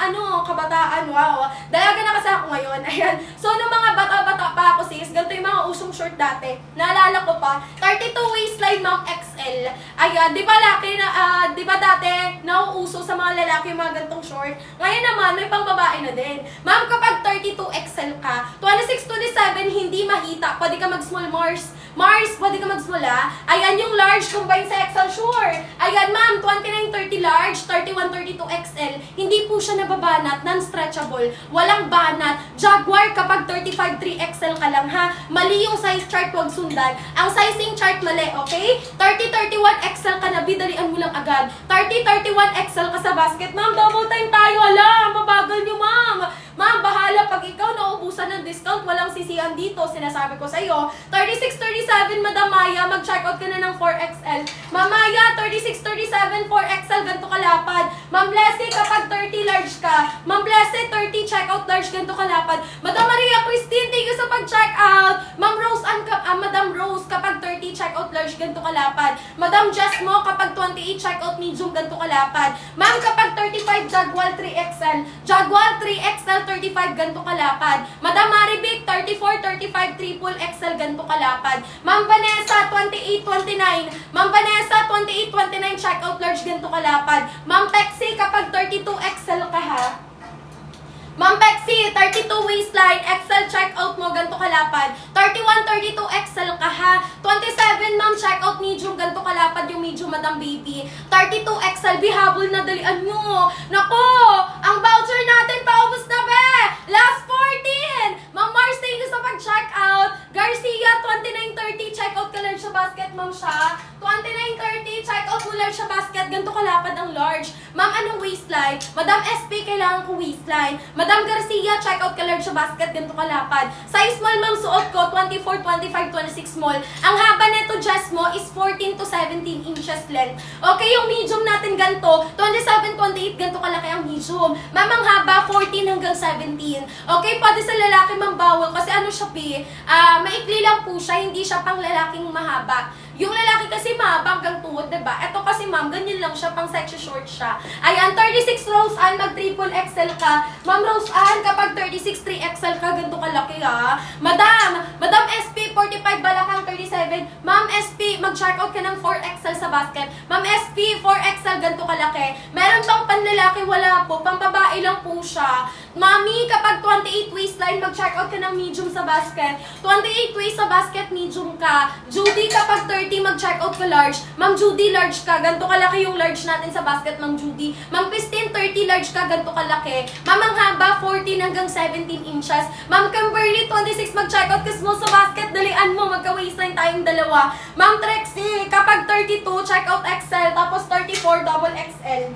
S1: kabataan, wow. Dalaga na kasi ako ngayon. Ayan. So, noong mga bata-bata pa ako, sis, ganito yung mga usong short dati. Naalala ko pa. 32 waistline, ma'am, XL. Ayan. Diba laki na, diba dati, nauuso sa mga lalaki yung mga gantong short? Ngayon naman, may pang babae na din. Ma'am, kapag 32 XL ka, 26, 27, hindi mahita. Pwede ka mag-small Mars. Mars, pwede ka mag-small, ha? Ayan yung large combined sa XL, sure. Ayan, ma'am, 29, 30 large, 31, 32 XL. Hindi po siya nababanat, non-stretchable. Walang banat. Jaguar, kapag 35, 3XL ka lang, ha? Mali yung size chart, huwag sundan. Ang sizing chart mali, okay? 30, 31 XL ka na, bidalian mo lang agad. 30, 31 XL ka sa basket. Ma'am, double time tayo, ala, mabagal nyo, ma'am. Ma'am, bahala pag ikaw nauubusan ng discount, walang sisiyan dito, sinasabi ko sa'yo. 36, 37, Madam Maya, mag-checkout ka na ng 4XL. Ma'am Maya, 36, 37, 4XL, ganito kalapad. Ma'am Blessy, kapag 30 large ka. Ma'am Blessy, 30, checkout large, ganito kalapad. Madam Maria Christine, thank you sa pag-checkout. Ma'am Rose, Madam Rose, kapag 30, checkout large, large, ganito kalapad. Madam Jess mo, kapag 28 checkout medium, ganito kalapad. Ma'am, kapag 35 Jaguar 3XL, Jaguar 3XL 35, ganito kalapad. Madam Marivic, 34, 35, triple XL, ganito kalapad. Ma'am Vanessa, 28, 29. Ma'am Vanessa, 28, 29, checkout large, ganito kalapad. Ma'am Pexi, kapag 32 XL ka ha. Ma'am Pexi, 32 waistline, XL checkout mo, ganito kalapad. 31, 32 XL ka ha. 27, ma'am, checkout medium, ganito kalapad yung medium, madam baby. 32 XL, bihabol na, dalian nyo. Nako, ang voucher natin, paubos na be. Last 14. Ma'am Mars, thank you sa pag-checkout. Garcia, 29.30, checkout ka large sa basket, ma'am siya. 29.30, checkout mo large sa basket, ganito kalapad ang large. Ma'am, anong waistline? Madam SP, kailangan ko waistline. Madam Garcia, check out ka large sa basket, ganito kalapad. Size small, ma'am, suot ko, 24, 25, 26 small. Ang haba nito, Jess mo, is 14 to 17 inches length. Okay, yung medium natin ganito, 27, 28, ganito kalaki ang medium. Ma'am, ang haba, 14 hanggang 17. Okay, pwede sa lalaki, ma'am, bawal. Kasi ano siya, maikli lang po siya, hindi siya pang lalaking mahaba. Yung lalaki kasi mahaba hanggang tuhod, diba? Ito kasi, ma'am, ganyan lang siya, pang sexy short siya. Ayan, 36 Rose Ann, mag triple XL ka. Ma'am Rose Ann, kapag 36 3XL ka, ganito kalaki ha. Madam SP, 45 balakang 37. Ma'am SP, mag-check out ka ng 4XL sa basket. Ma'am SP, 4XL, ganito kalaki. Meron bang panlalaki? Wala po. Pambabae lang po siya. Mami, kapag 28 waistline, mag-check out ka ng medium sa basket. 28 waist sa basket, medium ka. Judy, kapag 30, mag-check out ka large. Ma'am Judy, large ka. Ganito kalaki yung large natin sa basket, Ma'am Judy. Ma'am Christine, 30 large ka. Ganito kalaki. Ma'am, ang haba, 14 hanggang 17 inches. Ma'am Kimberly, 26, mag-check out ka small sa basket. Dalian mo, magka-waistline tayong dalawa. Ma'am Trexie, kapag 32, check out XL. Tapos 34, double XL.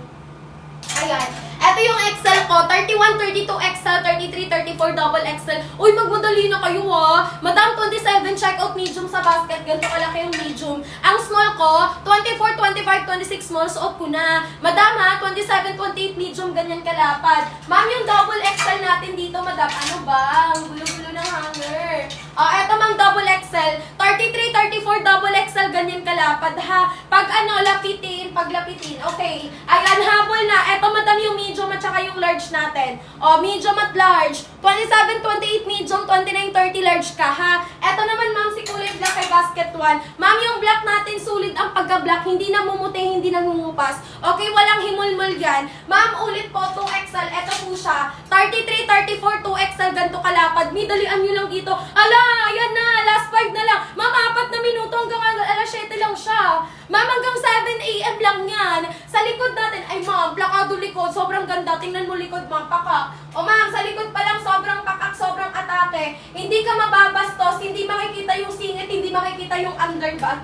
S1: Ayan. Ito yung XL ko, 31, 32 XL, 33, 34 double XL. Uy, magmadali na kayo ha. Madam, 27, check out medium sa basket. Ganito kalaki yung medium. Ang small ko, 24, 25, 26 small, suot ko na. Madam ha, 27, 28 medium, ganyan kalapad. Ma'am, yung double XL natin dito, madam, ano ba? Ang gulo-gulo ng hanger. Eto mang double XL, 33, 34 double XL, ganyan kalapad ha. Pag lapitin, okay. Ayan, habol na. Eto madam yung medium at saka yung large natin. Medium at large. 27, 28 medium, 29, 30 large ka ha. Eto naman ma'am si kulay black kay basket 1. Ma'am, yung black natin sulit ang pagka-black, hindi namumuti, hindi namumupas. Okay, walang himulmul yan. Ma'am, ulit po, 2XL. Eto po siya. 33, 34, 2XL, ganito kalapad. Midalian nyo lang dito. Ala, ayan na, last 5 na lang. Ma'am, 4 na minuto hanggang alas 7 lang siya. Ma'am, hanggang 7 AM lang yan. Sa likod natin, ay ma'am, plakado likod, sobrang ganda. Tingnan mo likod, ma'am, pakak. Ma'am, sa likod pa lang, sobrang pakak, sobrang atake. Hindi ka mababastos, hindi makikita yung singit, hindi makikita yung underback.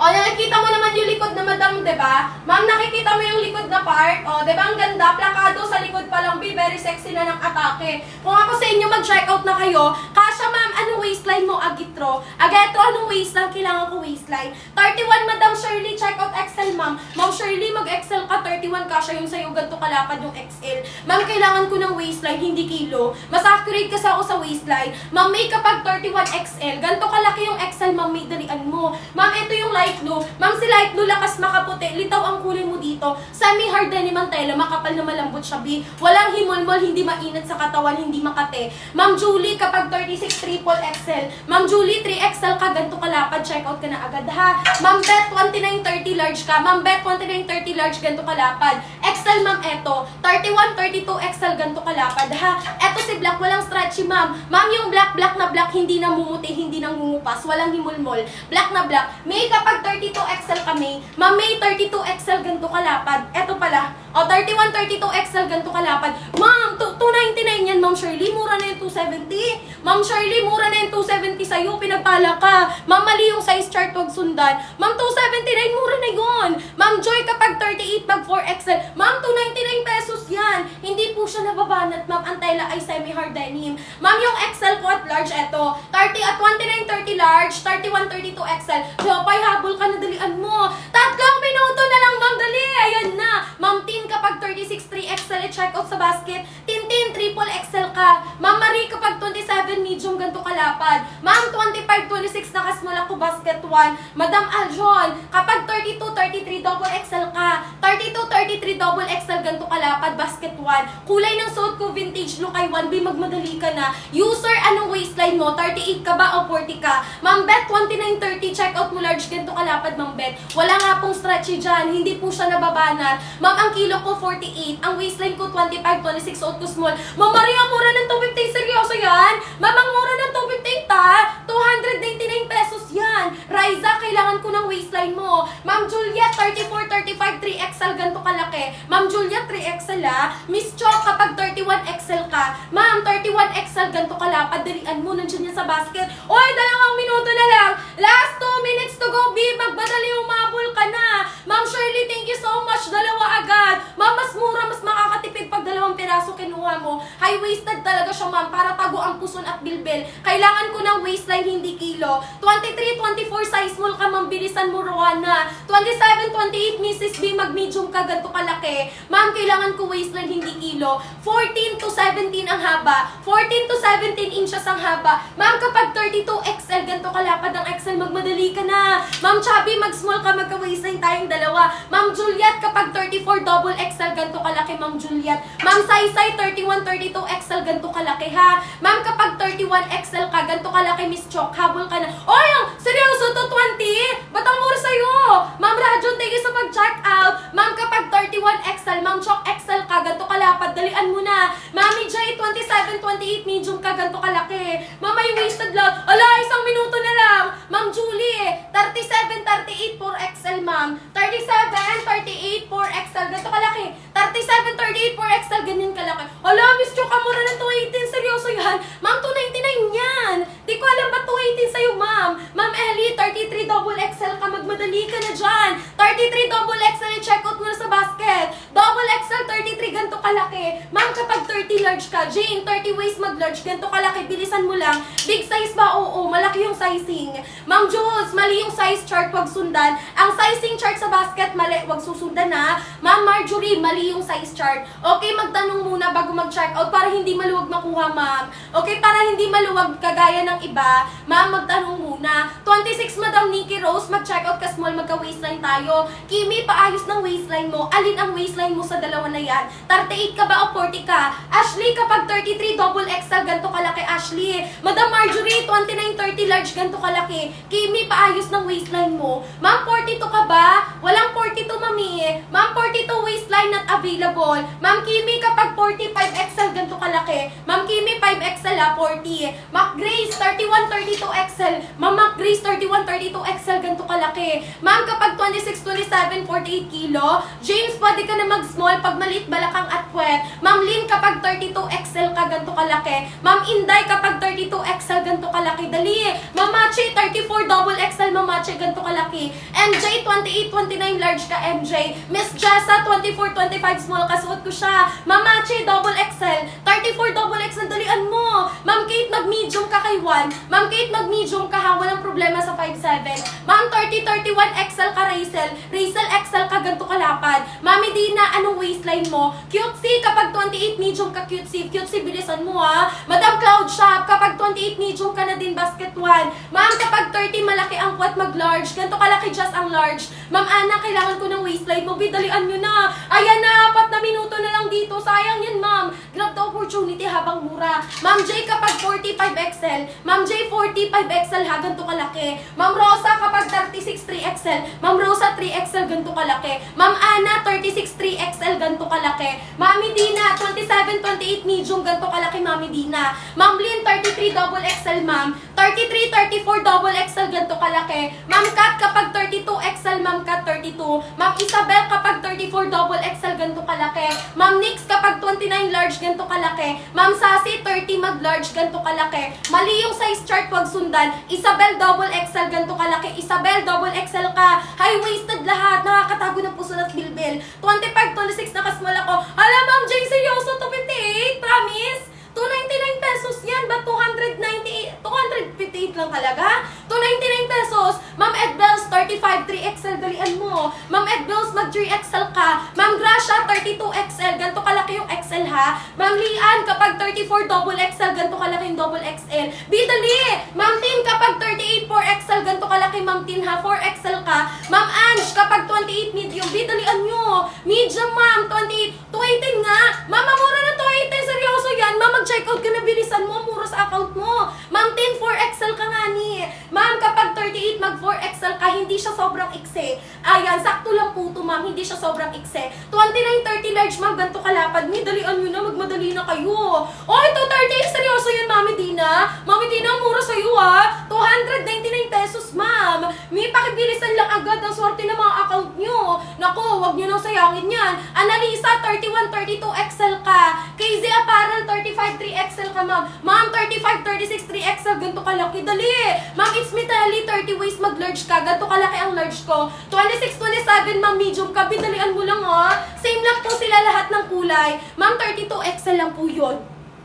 S1: Nakikita mo naman yung likod na madam, diba? Ma'am, nakikita mo yung likod na part? Diba ang ganda? Plakado sa likod pa lang, very sexy na ng atake. Kung ako sa inyo, mag-check out na kayo. Kasha, ma'am, anong waistline mo? Agitro, anong waistline? Kailangan ko waistline. 31, madam Shirley, check out XL, ma'am. Ma'am Shirley, mag-XL ka, 31 kasha yung sa'yo, ganito kalapad yung XL. Ma'am, kailangan ko ng waistline, hindi kilo. Mas accurate kasi ako sa waistline. Ma'am, may kapag 31 XL, ganito kalaki yung XL, ma'am, may dalian mo. Ma'am, ito yung light blue. Ma'am, si light blue lakas makaputi. Litaw ang kulay mo dito. Semi-hard denim ang tela, makapal na malambot siya, B. Walang himolmol, hindi mainit sa katawan, hindi makate. Ma'am Julie, kapag 36 triple XL. Ma'am Julie, 3XL ka, ganito kalapad, check out ka na agad ha. Ma'am Bet, 29, 30 large ka. Ma'am Bet, 29, 30 large, ganito kalapad. XL, ma'am, eto. 31, 32 XL, ganito kalapad ha. Eto si black, walang stretchy, ma'am. Ma'am, yung black na black, hindi namumuti, hindi nangungupas, walang himolmol. Black na black. May kapag 32 XL kami, ma'am, may 32 XL, ganito kalapad. Eto pala, 31, 32 XL, ganito kalapad. Ma'am, 299 yan, ma'am Shirley, mura na yung 270. Ma'am Shirley, mura na yung 270 sa'yo, pinagpala ka. Ma'am, mali yung size chart, wag sundan. Ma'am, 279, mura na yun. Ma'am Joy, kapag 38, mag 4XL. Ma'am, 299 pesos yan. Hindi po siya nababanat, ma'am. Ang tela ay semi-hard denim. Ma'am, yung XL ko at large, eto. 30 at 29, 30 large, 31, 32 XL. Jopay, habol ka na, dalian mo. 3 minuto na lang, ma'am, dali. Ayan na. Ma'am Tin, kapag 36, 3XL, check out sa basket. Tintin, triple XL ka. Ma'am Marie, kapag 27, medium, ganito ganto kalapad. Ma'am, 25-26 nakasmall ako, basket 1. Madam Aljon, kapag 32-33 double XL ka, 32-33 double XL ganto kalapad, basket 1. Kulay ng suot ko, vintage look ay 1B, magmadali ka na. User, anong waistline mo? 38 ka ba o 40 ka? Ma'am Bet, 29-30, check out mo large ganto kalapad, Ma'am Bet. Wala nga pong stretchy dyan, hindi po siya nababanat. Ma'am, ang kilo ko 48, ang waistline ko 25-26, suot ko small. Ma'am Maria, mura ng 250, seryoso yan? Ma'am, ang mura ng 250 ta, 299 pesos yan. Riza, kailangan ko ng waistline mo. Ma'am Juliet, 34-35, 3XL, ganto kalaki. Ma'am Juliet, 3XL Miss Chok, kapag 31XL ka, ma'am, 31XL, ganto kalapad, dalian mo, nandiyan yan sa basket. Oy, 2 minuto na lang. Last 2 minutes to go, B. Magmadali, umabol ka na. Ma'am Shirley, thank you so much. 2 agad. Ma'am, mas mura, mas makakatipid pag 2 piraso kinuha mo. High-waisted talaga siya, ma'am, para tago ang puson at bilbil. Kailangan ko ng waistline, hindi kilo. 23-24 size small ka, ma'am, bilisan mo, Rowana. 27-28 Mrs. B, mag-medium ka, ganito kalaki. Ma'am, kailangan ko waistline, hindi kilo. 14-17 ang haba. 14-17 inches ang haba. Ma'am, kapag 32 XL, ganito kalapad ang XL, magmadali ka na. Ma'am Chubby, mag-small ka, magka-waistline tayong 2. Ma'am Juliet, kapag 34 double XL, ganito kalaki, Ma'am Juliet. Ma'am Sai-Sai, 31-32 XL, ganito kalaki, ha. Ma'am, kapag 31 XL ka, ganito kalaki, Miss Chok, habol ka na. Oy, seryoso to, 20? Ba't ang mura sa'yo? Ma'am Rajon, thank you sa pag-check out. Ma'am, kapag 31 XL, Ma'am Chok, XL ka, ganito kalapad, dalian mo na. Mami J, 27-28 medium ka, ganito kalaki. Ma'am, may wasted lang. Ala, 1 minuto na lang. Ma'am Julie, 37-38 4XL, ma'am. 37-38 4XL, ganito kalaki. 37-38 4XL, ganyan kalaki. Ala, Miss Chok, mura ng 218, seryoso yan. Ma'am, 299 yan. Di ko alam ba 218 sa'yo, ma'am. Ma'am Ellie, 33 double XL ka, magmadali ka na dyan. 33 double XL, check out mo na sa basket. Double XL, 33, ganito kalaki. Ma'am, kapag 30 large ka, Jane, 30 waist mag-large, ganito kalaki, bilisan mo lang. Big size ba? Oo, malaki yung sizing. Ma'am Jules, mali yung size chart, wag sundan. Ang sizing chart sa basket, mali, wag susundan ha. Ma'am Marjorie, mali yung size chart. Okay, magtanong muna bago mag-check out para hindi maluwag makuha, ma'am. Okay, para hindi maluwag kagaya ng iba, ma'am, magtanong muna. 26, Madam Nikki Rose, mag-check out ka small, magka-waistline tayo. Kimi, paayos ng waistline mo. Alin ang waistline mo sa dalawa na yan? 38 ka ba o 40 ka? Ashley, kapag 33 double XL, ganito kalaki, Ashley. Madam Marjorie, 29-30 large, ganito kalaki. Kimi, paayos ng waistline mo. Ma'am, 42 ka ba? Walang 42, mami. Ma'am, 42 waistline not available. Ma'am Kimi, kapag 45 XL, ganito kalaki. Ma'am Kimi, 5XL 40. Mac Grace, 31-32 XL. Ma'am Mac Grace, 31-32 XL, ganito kalaki. Ma'am, kapag 26-27, 48 kilo. James, pwede ka na mag-small pag maliit balakang at puwet. Ma'am Lynn, kapag 32 XL ka, ganito kalaki. Ma'am Inday, kapag 32 XL, ganito kalaki. Dali. Ma'am Machi, 34 double XL, Ma'am Machi, ganito kalaki. MJ, 28-29 large ka, MJ. Miss Jessa, 24-25 small ka, suot ko siya. Ma'am Machi, double XL. 34 double XL, dalian mo. Ma'am Kate, mag-medium ka kay 1. Ma'am Kate, mag-medium ka ha, walang problema sa 5'7". Ma'am 30-31 XL ka, Rachel. Rachel XL ka, ganito kalapad. Mami Dina, anong waistline mo? Cutesy, kapag 28 medium ka, Cutesy. Cutesy, bilisan mo ha. Madam Cloud Shop, kapag 28 medium ka na din, basket 1. Ma'am, kapag 30 malaki ang puwet, mag-large. Ganito kalaki, just ang large. Ma'am Ana, kailangan ko ng waistline mo. Bidalian nyo na. Ayan na, 4 na minuto na lang dito. Sayang yan, ma'am. Grab the opportunity habang mura. Ma'am J, kapag 45 XL. Ma'am J, 45 XL ha, ganito kalaki. Ma'am Rosa, kapag 36 3XL. Ma'am Rosa, 3XL, ganito kalaki. Ma'am Ana, 36 3XL, ganito kalaki. Mami Dina, 27-28 medium, ganito kalaki, Mami Dina. Ma'am Lynn, 33 double XL, ma'am. 33-34 double XL, ganito kalaki. Ma'am Kat, kapag 32 XL, ma'am Kat, 32. Ma'am Isabel, kapag 34 double XL, ganito kalaki. Ma'am Nix, kapag 29 large, ganito kalaki. Ma'am Sassy, 30 mag-large, ganito kalaki. Mali yung size chart, wag sundan. Isabel, double XL, ganito kalaki. Isabel, double XL ka. High-waisted lahat. Nakakatago ng puso at bilbil. 25-26 nakasmal ako. Alam, Ma'am Jane, seryoso, 258? Promise? 299 pesos yan. Ba 298, 258 lang talaga? 299 pesos. Ma'am Edbels, 35 3XL, dalian mo. Ma'am Edbels, mag 3XL ka. Ma'am Gracia, 32XL, ganito kalaki yung XL ha. Ma'am Lian, kapag 34 double XL, ganito kalaki yung double XL. Bidali! Ma'am Tin, kapag 38 4XL, ganito kalaki Ma'am Tin ha, 4XL ka. Ma'am Ange, kapag 28 medium, bidalian nyo. Medium ma'am, 28, 218 nga. Ma'am, mura na 218, seryoso yan. Ma'am, mag-check out ka na, bilisan mo, mura sa account mo. Ma'am Tin, 4XL ka nga ni. Ma'am, kapag 38, mag 4XL ka, hindi siya sobrang ikse. Ayan, sakto lang po ito ma'am, hindi siya sobrang ikse. 29, 30 large ma'am, ganito kalapad. May dalian nyo na, magmadali na kayo. Oh, ito 30, seryoso yan, Mami Dina. Mami Dina, mura sa'yo ah. 299 pesos ma'am. May pakibilisan lang agad ang swerte ng mga account nyo. Naku, wag nyo nang sayangin yan. Analisa, 31, 32 XL ka. KZ Apparel, 35, 3XL ka ma'am. Ma'am, 35, 36, 3XL, ganito kalaki. Dali. Ma'am, it's me Tally, 30 waist mag-large ka. Ganito kalaki ang large ko. 26, 27, ma'am, medium ka. Bidalian mo lang ha. Same lang po sila lahat ng kulay. Ma'am, 32 XL lang po yun.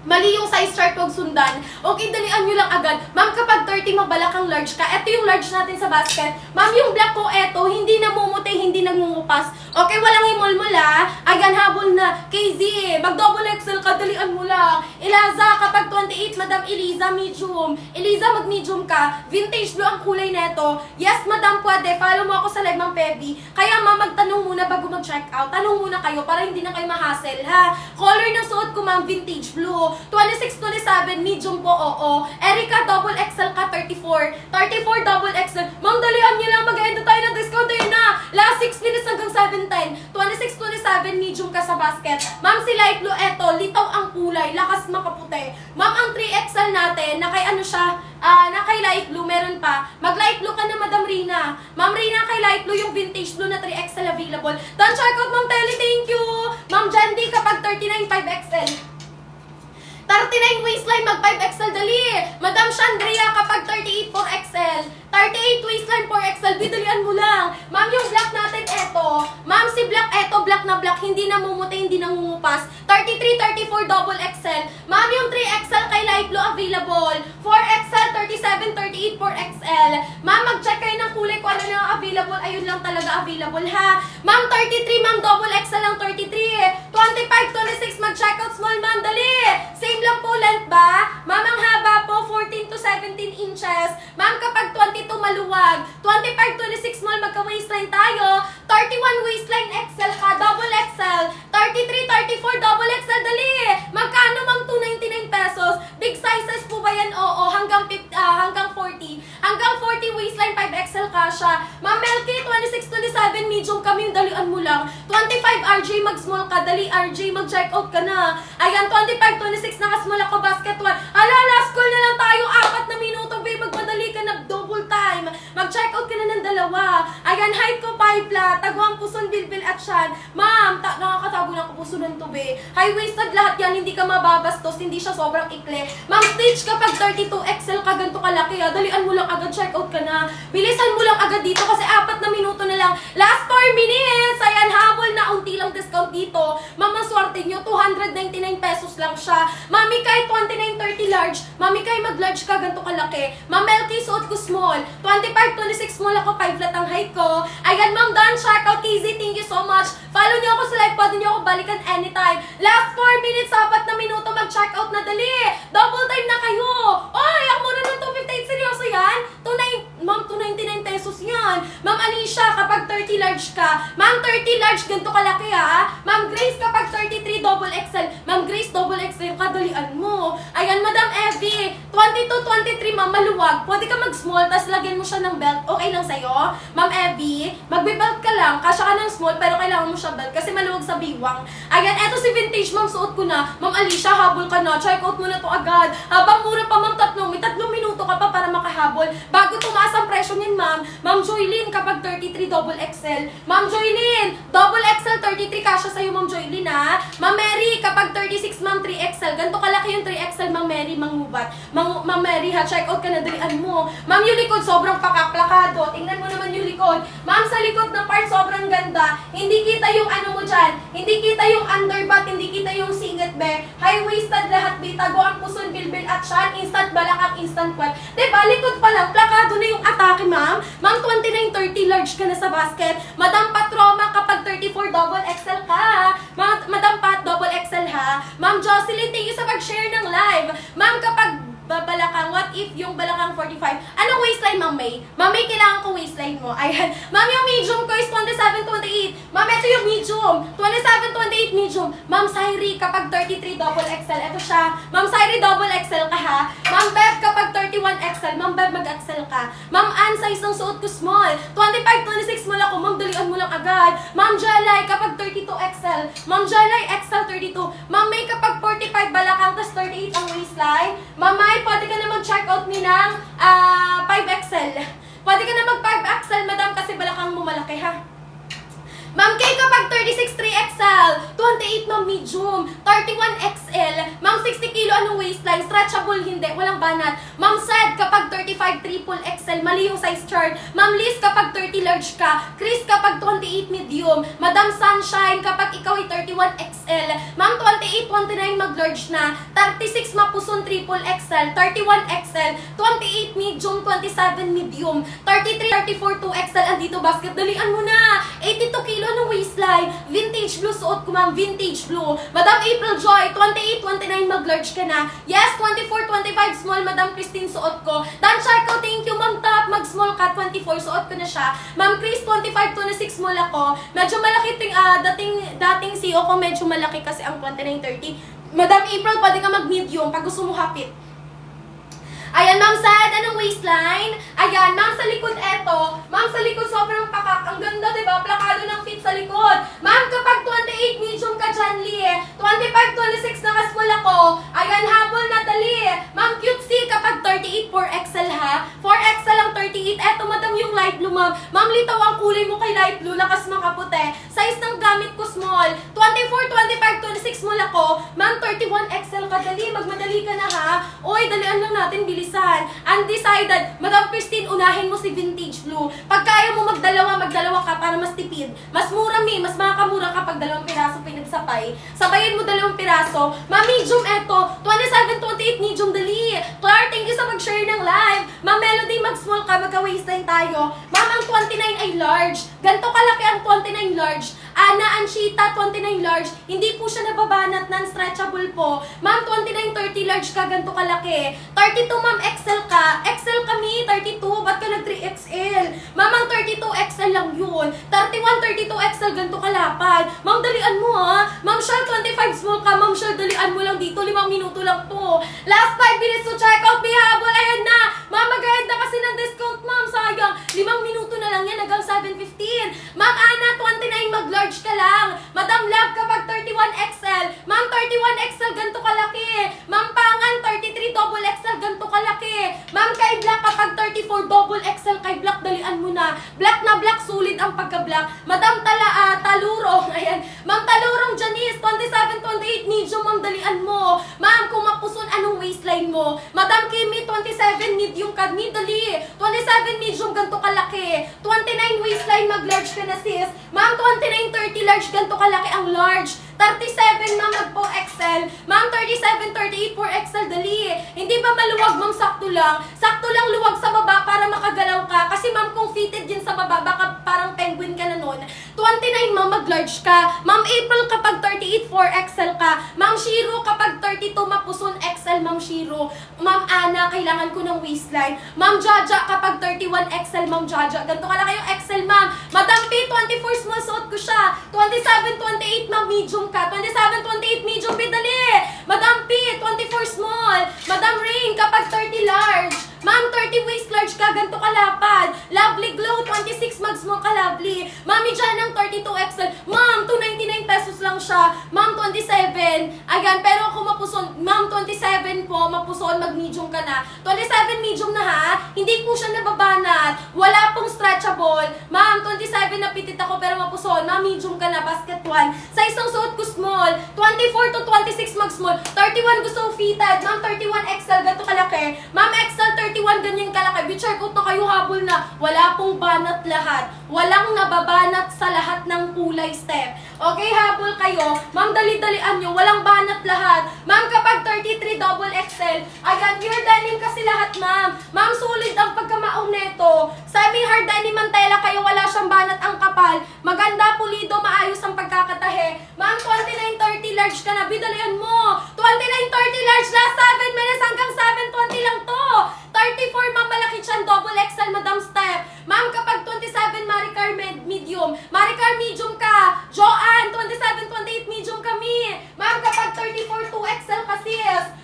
S1: Mali yung size chart, huwag sundan. Okay, dalian nyo lang agad. Ma'am, kapag 30 mabalak ang large ka, ito yung large natin sa basket. Ma'am, yung black ko, eto, hindi namumutay, hindi nangungupas. Okay, walang himol-mol ha. Ayan, habol na. KZ, mag-double XL ka, dalian mo lang. Eliza, kapag 28, Madam Eliza, medium. Eliza, mag-medium ka. Vintage blue ang kulay neto. Yes, Madam, pwede. Follow mo ako sa live, Ma'am Pebi. Kaya, ma'am, magtanong muna bago mag-check out. Tanong muna kayo para hindi na kayo ma-hassle, ha. Color ng suot ko, ma'am, vintage blue. 26, 27, medium po, oo. Erica, double XL ka, 34. 34, double XL. Ma'am, dalian niyo lang, mag-end tayo ng discount. Ayun na. Last 6 minutes hanggang 7:10. 26, 27, medium ka sa basket. Ma'am, si light blue, eto, litaw ang kulay, lakas makaputi. Ma'am, ang 3XL natin, na kay ano siya, na kay light blue, meron pa. Mag-light blue ka na, Madam Rina. Ma'am Rina, kay light blue, yung vintage blue na 3XL available. Don't check out, Ma'am Telly, thank you. Ma'am Jandy, kapag 39, 5XL. 39 waistline, mag 5XL, dali. Madam Chandria, kapag 38, 4XL. 38 waistline, 4XL, bidalian mo lang. Ma'am, yung black natin, eto. Ma'am, si black, eto, black na black, hindi namumutay, hindi nangungupas. 33, 34, double XL. Ma'am, yung 3XL kay light blue available. 4XL, 37, 38, 4XL. Ma'am, mag-check kayo ng kulay kung ano na available. Ayun lang talaga available, ha. Ma'am, 33, ma'am, double XL lang, 33. 25, 26, mag-check out small, ma'am, dali. Same lang po length ba? Ma'am, ang haba po, 14 to 17 inches. Ma'am, kapag 22 maluwag. 25, 26 small, magka-waistline tayo. 31 waistline XL ka, double XL. 33, 34, double XL, dali. Magkano, ma'am? 299 pesos. Big sizes po ba yan? Oo, hanggang 40. Hanggang 40 waistline, 5XL kasha. Ma'am Melky, 26, 27, medium kami, dalian mo lang. 25 RJ, mag-small ka, dali RJ, mag-check out ka na. Ayan, 25, 26, naka-small ako, basket 1. Hala, last call na lang tayo, 4 na minuto, babe, magmadali ka na, double time. Mag-check out ka na ng dalawa. Ayan, height ko 5 flat, taguang puson, bilbil at syan. Ma'am, nakakatago ng pusunan to, be. High-waisted lahat yan, hindi ka mababastos, hindi siya sobrang ikli. Ma'am, stage kapag 32 XL ka, ganito kalaki, dalian mo lang agad, check out ka na. Bilisan mo lang agad dito kasi 4 na minuto na lang. Last 4 minutes. Ayan, habol na unti lang discount dito. Ma'am, ang swerte nyo, 299 pesos lang siya. Mami, kahit 29, 30 large. Mami, kahit mag-large ka, ganito kalaki. Ma'am, Melky, suot ko small. 25, 26 small ako, 5 flat ang height ko. Ayan, Ma'am Don, check out, KZ, thank you so much. Follow nyo ako sa live, pwede nyo ako balikan anytime. Last 4 minutes, 4 na minuto, mag-check out na, dali. Double time na kayo. Oy, ang muna ng 258, seryoso yan? Ma'am, 299 pesos yan. Ma'am Alicia, kapag 30 large ka. Ma'am, 30 large, ganito kalaki ha. Ma'am Grace, kapag 33 double XL. Ma'am Grace, double XL, kadalian mo. Ayan, Madam Evie, 22, 23, ma'am, maluwag. Pwede ka mag-small, tas lagyan mo siya ng belt. Okay lang sa'yo? Ma'am Evie, magbe-belt ka lang. Kasya ka ng small, pero kailangan mo siya belt kasi maluwag sa biwang. Ayan, eto si vintage, ma'am, suot ko na. Ma'am Alicia, habol ka na. Check out mo na to agad. Habang mura pa, ma'am, may 3 minuto ka pa para makahabol. Bago tumaas ang presyo niyan, ma'am. Ma'am Joylyn, kapag 33 double XL. Ma'am Joylyn, double XL, 33 kasya sa'yo, Ma'am Joylyn, ha. Ma'am Mary, kapag 36, ma'am, 3XL. Ganito kalaki yung 3XL, Ma'am Mary, manghubat. Ma'am Mary ha, check out ka na, dalian mo. Ma'am, yung likod sobrang pakaplakado. Tingnan mo naman yung likod. Ma'am, sa likod na part sobrang ganda. Hindi kita yung ano mo dyan. Hindi kita yung underbutt, hindi kita yung singlet be. High-waisted lahat, bitago ang puson, bilbil at shan. Instant balakang, instant kwet. Diba, likod pa lang, plakado na yung atake, ma'am. Ma'am, 29-30 large ka na sa basket. Madam Patroma, kapag 34 double XL ka. Madam Pat, double XL ha. Ma'am Jocelyn, thank you sa pag-share ng live. Ma'am, kapag balakang, what if yung balakang 45? Anong waistline, Ma'am May? Ma'am May, kailangan ko waistline mo. Ayan. Ma'am, yung medium ko is 27-28. Ma'am, ito yung medium. 27-28 medium. Ma'am Sairi, kapag 33 double XL, ito siya. Ma'am Sairi, double XL ka ha. Ma'am Bev, kapag 31 XL, Ma'am Bev, mag-XL ka. Ma'am Ann, size ng suot ko small. 25-26 mo lang ako, Ma'am, dalian mo lang agad. Ma'am Jalay, kapag 32 XL. Ma'am Jalay, XL 32. Ma'am May, kapag 45 balakang, tas 38 ang waistline. Ma'am May, pwede ka na mag-check out ni ng 5XL. Pwede ka na mag-5XL, madam, kasi balakang mo malaki, ha? Ma'am Kay, kapag 36 3XL, 28 ma'am medium, 31 XL, ma'am 60 kilo anong waistline, stretchable hindi, walang banat. Ma'am Sad, kapag 35 triple XL, mali yung size chart. Ma'am Liz, kapag 30 large ka. Chris, kapag 28 medium. Madam Sunshine, kapag ikaw ay 31 XL. Ma'am 28, 29 mag-large na. 36 mapuson triple XL, 31 XL, 28 medium, 27 medium, 33, 34 2XL, andito basket, dalian mo na. 82 kilo ng waistline. Vintage blue suot ko, ma'am. Vintage blue. Madam April Joy, 28, 29 mag-large ka na. Yes, 24, 25 small. Madam Christine suot ko. Dan Charco, thank you, ma'am. Top, mag-small ka. 24, suot ko na siya. Ma'am Chris, 25, 26 small ako. Medyo malaki dating CEO ko, medyo malaki kasi ang 29, 30. Madam April, pwede ka mag-medium pag gusto mo hapit. Ayan, ma'am Sad, anong waistline? Ayan, ma'am sa likod eto. Ma'am sa likod sobrang pakak. Ang ganda, diba? Plakado ng fit sa likod. Ma'am, kapag 28 medium ka dyan, Lee. 25, 26 nakasmall ako. Ayan, habol na dali. Ma'am Cutesy, kapag 38 4XL ha. 4XL ang 38. Eto, madam, yung light blue, ma'am. Ma'am, litaw ang kulay mo kay light blue. Lakas makaputi. Size ng gamit ko small. 24, 25, 26 small ako. Ma'am, 31 XL ka, dali. Magmadali ka na ha. Oy, dalian lang natin, bilisan. Undecided. Madam Christine, unahin mo si Vintage Blue. Pag kaya mo magdalawa ka para mas tipid. Mas mura, mas makakamura kapag 2 piraso pinagsapay. Sabayin mo 2 piraso. Ma'am, medium eto. 27, 28 medium, dali. Clark, thank you sa mag-share ng live. Ma'am Melody, mag-small ka, magka-waistline tayo. Ma'am, ang 29 ay large. Ganto kalaki ang 29 large. Ana Anshita, 29 large. Hindi po siya nababanat, non-stretchable po. Ma'am, 29, 30 large ka, ganto kalaki. 32, ma'am, XL ka. XL kami, 32. Ba't ka nag-3XL? Ma'am, ang 32 XL lang yun. 31, 32 XL, ganto kalapad. Ma'am, dalian mo ha. Ma'am, Shell, 25 small ka. Ma'am, Shell, dalian mo lang dito. 5 minuto lang to. Last 5 minutes to check out. Bihabol, ayan na. Ma'am, mag-ahead na kasi ng discount, ma'am. Sayang. 5 minuto na lang yan, hanggang 7:15. Ma'am Ana, 29 mag-large ka lang. Madam Love, kapag 31 XL. Ma'am, 31 XL, ganto kalaki. Ma'am Pangan, 33 double XL, ganto kalaki. Ma'am Kay Black, kapag 34 double XL, Kay Black, dalian mo na. Black na black, sulit ang pagka-black. Madam Talurong, ayan. Ma'am Talurong Janice, 27, 28 medium, ma'am, dalian mo. Ma'am, kung mapuson, anong waistline mo? Madam Kimi, 27 medium ka, dali. 27 medium, ganto kalaki. 29 waistline, mag-large ka na sis. Ma'am, 29, 30 large, ganto kalaki ang large. 37, ma'am, mag-po XL. Ma'am, 37, 38, 4XL, dali. Hindi ba maluwag, ma'am, sakto lang? Sakto lang luwag sa baba para makagalaw ka. Kasi, ma'am, kung fitted din sa baba, baka parang penguin ka na nun. 29, ma'am, mag-large ka. Ma'am April, kapag 38, 4XL ka. Ma'am Shiro, kapag 32, mapuson XL, ma'am Shiro. Ma'am Ana, kailangan ko ng waistline. Ma'am Jaja, kapag 31 XL, ma'am Jaja. Ganito kalaki yung XL, ma'am. Madam P, 24 small, suot ko siya. 27, 28, ma'am, medium ka. 27, 28, medium, dali. Madam P, 24 small. Madam Rain, kapag 30 large. Ma'am, 30 waist large ka, ganito kalapad. Lovely Glow, 26 mag-small ka, lovely. Mami dyan ang 32 XL. Ma'am, 299 pesos lang siya. Ma'am, 27. Ayan, pero kung mapuson, ma'am, 27 po, mapuson, mag-medium ka na. 27 medium na ha. Hindi po siya nababanat. Wala pong stretch stretchable. Ma'am, 27 na pitit ako pero mapuson. Ma'am, medium ka na, basket 1. Size ng suot ko small. 24 to 26 mag-small. 31 gusto ko fitted. Ma'am, 31 XL, ganito kalaki. Ma'am, XL 31, ganyan kalaki. Be-check out na kayo, habol na. Wala pong banat lahat. Walang nababanat sa lahat ng kulay step. Okay, habol kayo. Ma'am, dali-dalian nyo. Walang banat lahat. Ma'am, kapag 33 double XL, ayan, pure denim kasi lahat, ma'am. Ma'am, sulit ang pagkamaong neto. Semi-hard denim ang tela kayo, wala siyang banat ang kapal. Maganda, pulido, maayos ang pagkakatahe. Ma'am, 29-30 large ka na. Bidalian mo. 29-30 large, last 7 minutes hanggang 7:20 lang to. 34, ma'am, malaki siyan. Double XL, Madam Step. Ma'am, kapag 27, Maricar medium. Maricar medium ka. Joanne, 27-28 medium kami. Ma'am, kapag 34, 2XL kasi.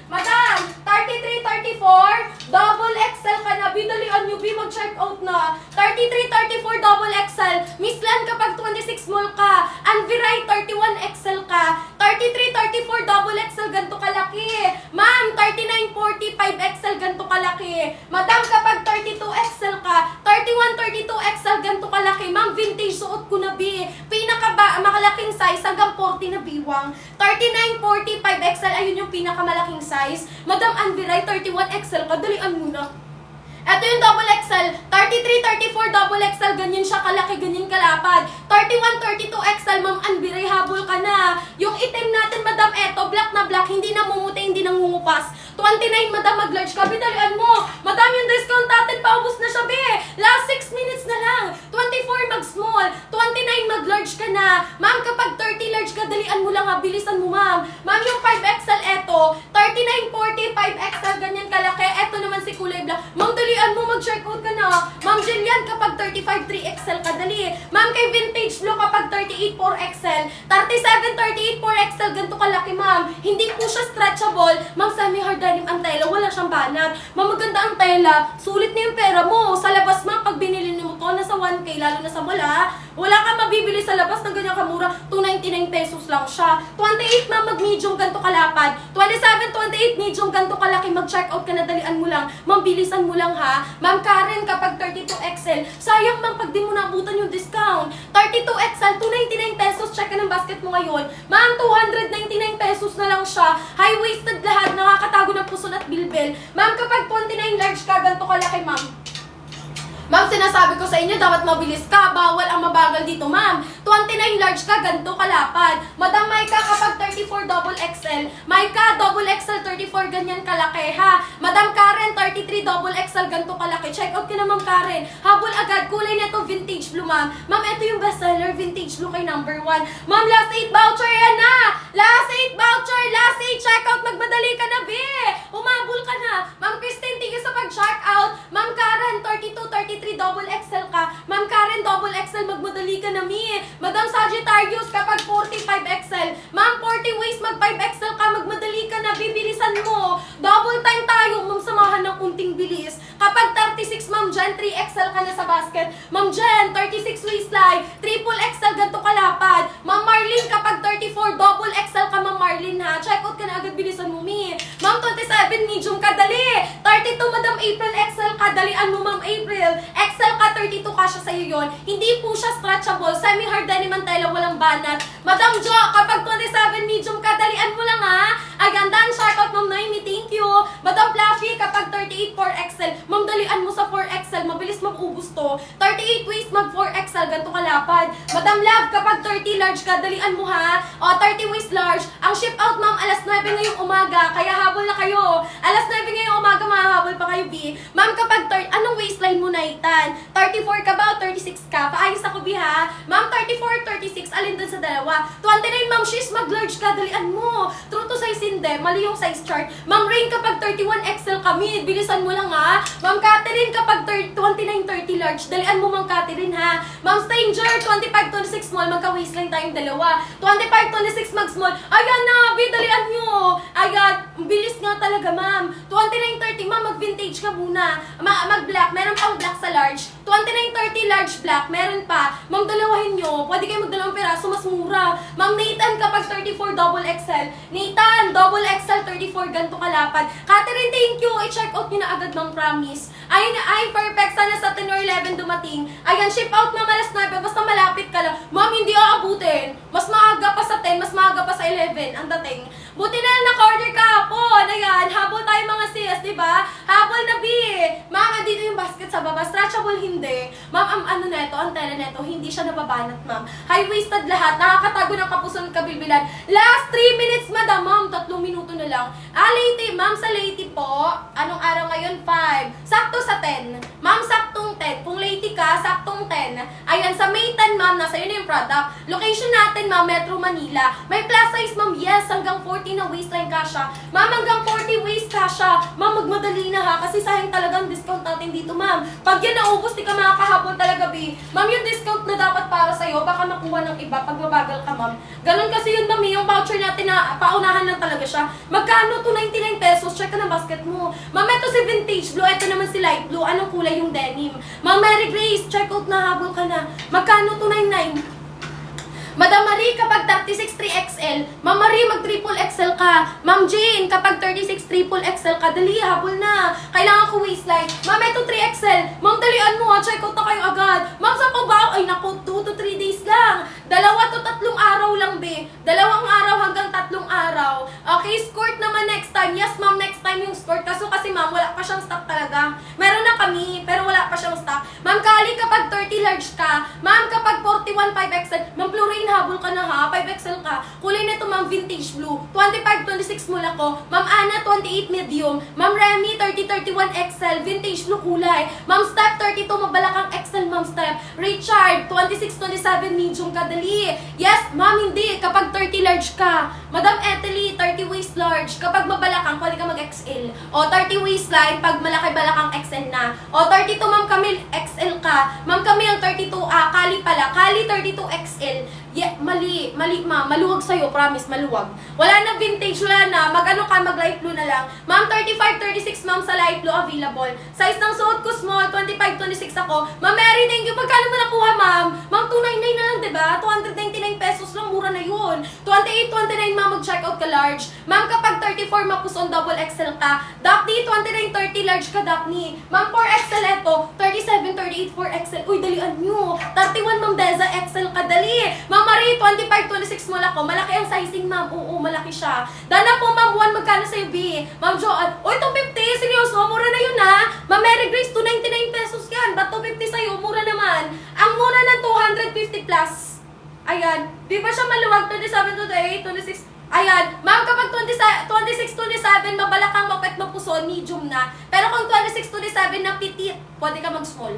S1: Madam, 33-34, double XL ka na. Bidalian nyo, mag-check out na. 33-34, double XL. Miss Lan, kapag 26 small ka. Anvirai, 31 XL ka. 33-34, double XL, ganito kalaki. Ma'am, 39-45 XL, ganito kalaki. Madam, kapag 32 XL ka. 31-32 XL, ganito kalaki. Ma'am, vintage, suot ko na, B. Makalaking size, hanggang 40 na biwang. 39-45 XL, ayun yung pinakamalaking size. Madam Anvirai, 31 XL, kadalian mo na. Ito yung double XL, 33-34 double XL, ganyan siya kalaki, ganyan kalapad. 31-32 XL, Ma'am Anvirai, habol ka na. Yung itim natin, Madam, eto, black na black, hindi namumuti, hindi nangungupas. 29, Madam, mag-large ka, bidalian mo. Madam, yung discount natin, paubos na siya, be. Last 6 minutes na lang. 24, mag-small. 29, mag-large ka na. Ma'am, kapag 30 large ka, dalian mo lang ha, bilisan mo, ma'am. Ma'am, yung 5XL, eto, 39-40, 5XL, ganyan kalaki. Eto naman si kulay black. Ma'am, dalian mo, mag-check out ka na. Ma'am, Jillian, kapag 35, 3XL ka, dali. Ma'am, kay Vintage Blue, kapag 38, 4XL. 37, 38, 4XL, ganito kalaki, ma'am. Hindi po siya stretchable. Ma'am, semi-hard denim ang tela, wala siyang banat. Ma'am, maganda ang tela. Sulit na yung pera mo. Sa labas, ma'am, pag binili mo to, nasa 1K, lalo na sa mall, wala kang mabibili sa labas ng ganyan kamura. 299 pesos lang siya. 28, ma'am, mag-medium, ganito kalapad. 27, 28, medium, ganito kalaki. Mag-check out ka na, dalian mo lang. Ma'am, bilisan mo lang, ha. Ma'am Karen, kapag 32XL, sayang, ma'am, pag di mo naabutan yung discount. 32XL, 299 pesos, check ka ng basket mo ngayon. Ma'am, 299 pesos na lang siya. High-waisted lahat, nakakatago ng puso at bilbil. Ma'am, kapag 29 large ka, ganito kalaki, ma'am. Ma'am, sinasabi ko sa inyo, dapat mabilis ka. Bawal ang mabagal dito, ma'am. 29 large ka, ganito kalapad. Madam Maika, kapag 34 double XL. Maika, double XL, 34, ganyan kalaki, ha. Madam Karen, 33 double XL, ganito kalaki. Check out ka na, Ma'am Karen. Habol agad, kulay nito, vintage blue, ma'am. Ma'am, ito yung bestseller, vintage blue kay number 1. Ma'am, last 8 voucher, yan na. Last 8 voucher, last 8 check out. Magmadali ka na, be. Umabol ka na. Ma'am Christine, thank you sa pag-check out. Ma'am Karen, 32, 33 double XL ka. Ma'am Karen, double XL, magmadali ka na, mi. Madam Sagittarius, kapag 45 XL. Ma'am, 40 waist, mag 5 XL ka, magmadali ka na, bibilisan mo. Double time tayo, ma'am, samahan ng kunting bilis. Kapag 36, Ma'am Jen, 3 XL ka na sa basket. Ma'am Jen, 36 waistline, triple XL, ganito kalapad. Ma'am Marlene, kapag 34, double XL ka, Ma'am Marlene, ha. Check out ka na agad, bilisan mo, mi. Ma'am, 27, medium ka, dali. 32, Madam April, XL ka, dalian mo, Ma'am April. XL ka, 32 ka siya sa'yo yun. Hindi po siya stretchable, semi-hard denim ang tela, walang banat. Madam Jo, kapag 27, medium ka, dalian mo lang, ha. Ayan, dan, shout out, Ma'am Naomi, thank you. Madam Fluffy, kapag 38, 4XL. Ma'am, dalian mo sa 4XL, mabilis mag-ubos to. 38 waist, mag 4XL, ganito kalapad. Madam Love, kapag 30 large ka, dalian mo, ha. O, 30 waist large. Ang ship out, ma'am, alas 9 ngayong umaga, kaya habol na kayo. Alas 9 ngayong umaga, mahahabol pa kayo, B. Ma'am, kapag anong waistline mo na itan? 34 ka ba o 36 ka? Paayos ako, B, ha. Ma'am, 34, 36, alin dun sa dalawa? 29, ma'am, she's mag-large ka, dalian mo. True to size hindi, mali yung size chart. Ma'am Rain, kapag 31 XL kami, bilisan mo lang, ha. Ma'am Catherine, kapag 29, 30 large, dalian mo, Ma'am Catherine, ha. Ma'am Stanger, 25, 26 small, magka-waistline tayong dalawa. 25, 26 mag-small. Ayan na, B, dalian nyo. Ayan, bilis nga talaga, ma'am. 29, 30, ma'am, mag-vintage ka muna. Mag-black, meron pang black sa large. 29, 30 large black, meron pa. Ma'am, dalawahin nyo. Pwede kayo magdalawang piraso, mas mura. Ma'am Nathan, kapag 34, double XL. Nathan, double XL, 34, ganito kalapad. Catherine, thank you. I-check out nyo na agad, ma'am, promise. Ay, perfect. Sana sa tenor 11 dumating. Ayan, ship out ma'am alas 9, basta malapit ka lang. Ma'am, hindi aabutin. Mas maaga pa sa 10, mas maaga pa sa 11 ang dating. Buti na lang naka-order ka hapon. Ayan, habol tayo mga sis, di ba? Habol na B. Ma'am, dito yung basket sa baba. Stretchable hindi. Ma'am, ang ano neto, ang tela neto, hindi siya nababanat, ma'am. High-waisted lahat. Nakakatago ng kapuson at kabilbilan. Last 3 minutes, madam. Ma'am, 3 minuto na lang. Lady, ma'am, sa lady po, anong araw ngayon? 5. Sakto sa 10. Ma'am, saktong 10. Kung lady ka, saktong 10. Ayan, sa May 10, ma'am, nasa yun yung product. Location natin, ma'am, Metro Manila. May plus size, ma'am, yes, hanggang 40 na waistline kasha. Ma'am, hanggang 40 waist kasha. Ma'am, magmadali na ha, kasi sayang talagang discount natin dito, ma'am. Pag yan naubos, di ka makakahabol talaga, B. Ma'am, yung discount na dapat para sa'yo, baka makuha ng iba pag mabagal ka, ma'am. Ganon kasi yun, ma'am, yung voucher natin na paunahan lang talaga siya. Magkano? 299 pesos. Check ka ng basket mo. Ma'am, ito si vintage blue. Ito naman si light blue. Anong kulay yung denim? Ma'am, Mary Grace, check out na, habol ka na. Magkano? 299. Madam Marie, kapag 36 3XL, Ma'am Marie, mag triple XL ka. Ma'am Jane, kapag 36 triple XL ka, dali, habol na. Kailangan ko waistline. Ma'am, ito 3XL. Ma'am, dalian mo ha, check out na kayo agad. Ma'am, sa pabaw, ay naku, 2 to 3 days lang. 2 to 3 araw lang, be. 2 araw hanggang 3 araw. Okay, skirt naman next time. Yes, ma'am, next time yung skirt. Kaso kasi, ma'am, wala pa siyang stock talaga. Meron na kami, pero wala pa siyang stock. Ma'am Kali, kapag 30 large ka. Ma'am, kapag 41 5XL. Ma'am Florine, habol ka na ha, 5XL ka. Kulay na ito, ma'am, vintage blue. 25, 26 mula ko. Ma'am Ana, 28 medium. Ma'am Remy, 30, 31 XL. Vintage blue kulay. Ma'am Steph, 32, mabalakang XL, ma'am Steph. Richard, 26, 27 medium kadali. Yes, ma'am, hindi. Kapag 30 large ka. Madam Ethely, 30 waist large. Kapag mabalakang, pwede ka mag-XL. O, 30 waistline, pag malaki balakang XL na. O, 32, ma'am Camille, XL ka. Ma'am Camille, 32, Kali pala. Kali, 32 XL. Yeah, mali, ma'am. Maluwag sa'yo, promise, maluwag. Wala na vintage, wala na. Mag-ano ka, mag-light blue na lang. Ma'am, 35, 36, ma'am, sa light blue available. Size ng suot ko, small, 25, 26 ako. Ma'am Mary, thank you. Pagkano mo nakuha, ma'am? Ma'am, 299 na lang, diba? 299 pesos lang, mura na yun. 28, 29, ma'am, mag-checkout ka large. Ma'am, kapag 34, mapuson, double XL ka. Daphne, 29, 30, large ka, Daphne. Ma'am, 4XL eto. 37, 38, 4XL. Uy, dalian nyo. 31, ma'am, Deza, XL ka, dali. Ma'am Marie, 25, 26 mo lang ko. Malaki ang sizing, ma'am. Oo, malaki siya. Dana po, ma'am, 1, magkano sa'yo, B? Ma'am Joanne, uy, 250, seryoso, mura na yun, ha? Ma'am Mary Grace, 299 pesos yan. Ba't 250 sa'yo? Mura naman. Ang mura ng 250 plus. Ayan. Di ba siya maluwag? 27, 28, 26. Ayan. Ma'am, kapag 26, 27, mabalakang mapet mapuson, medium na. Pero kung 26, 27 na petit, pwede ka mag-small.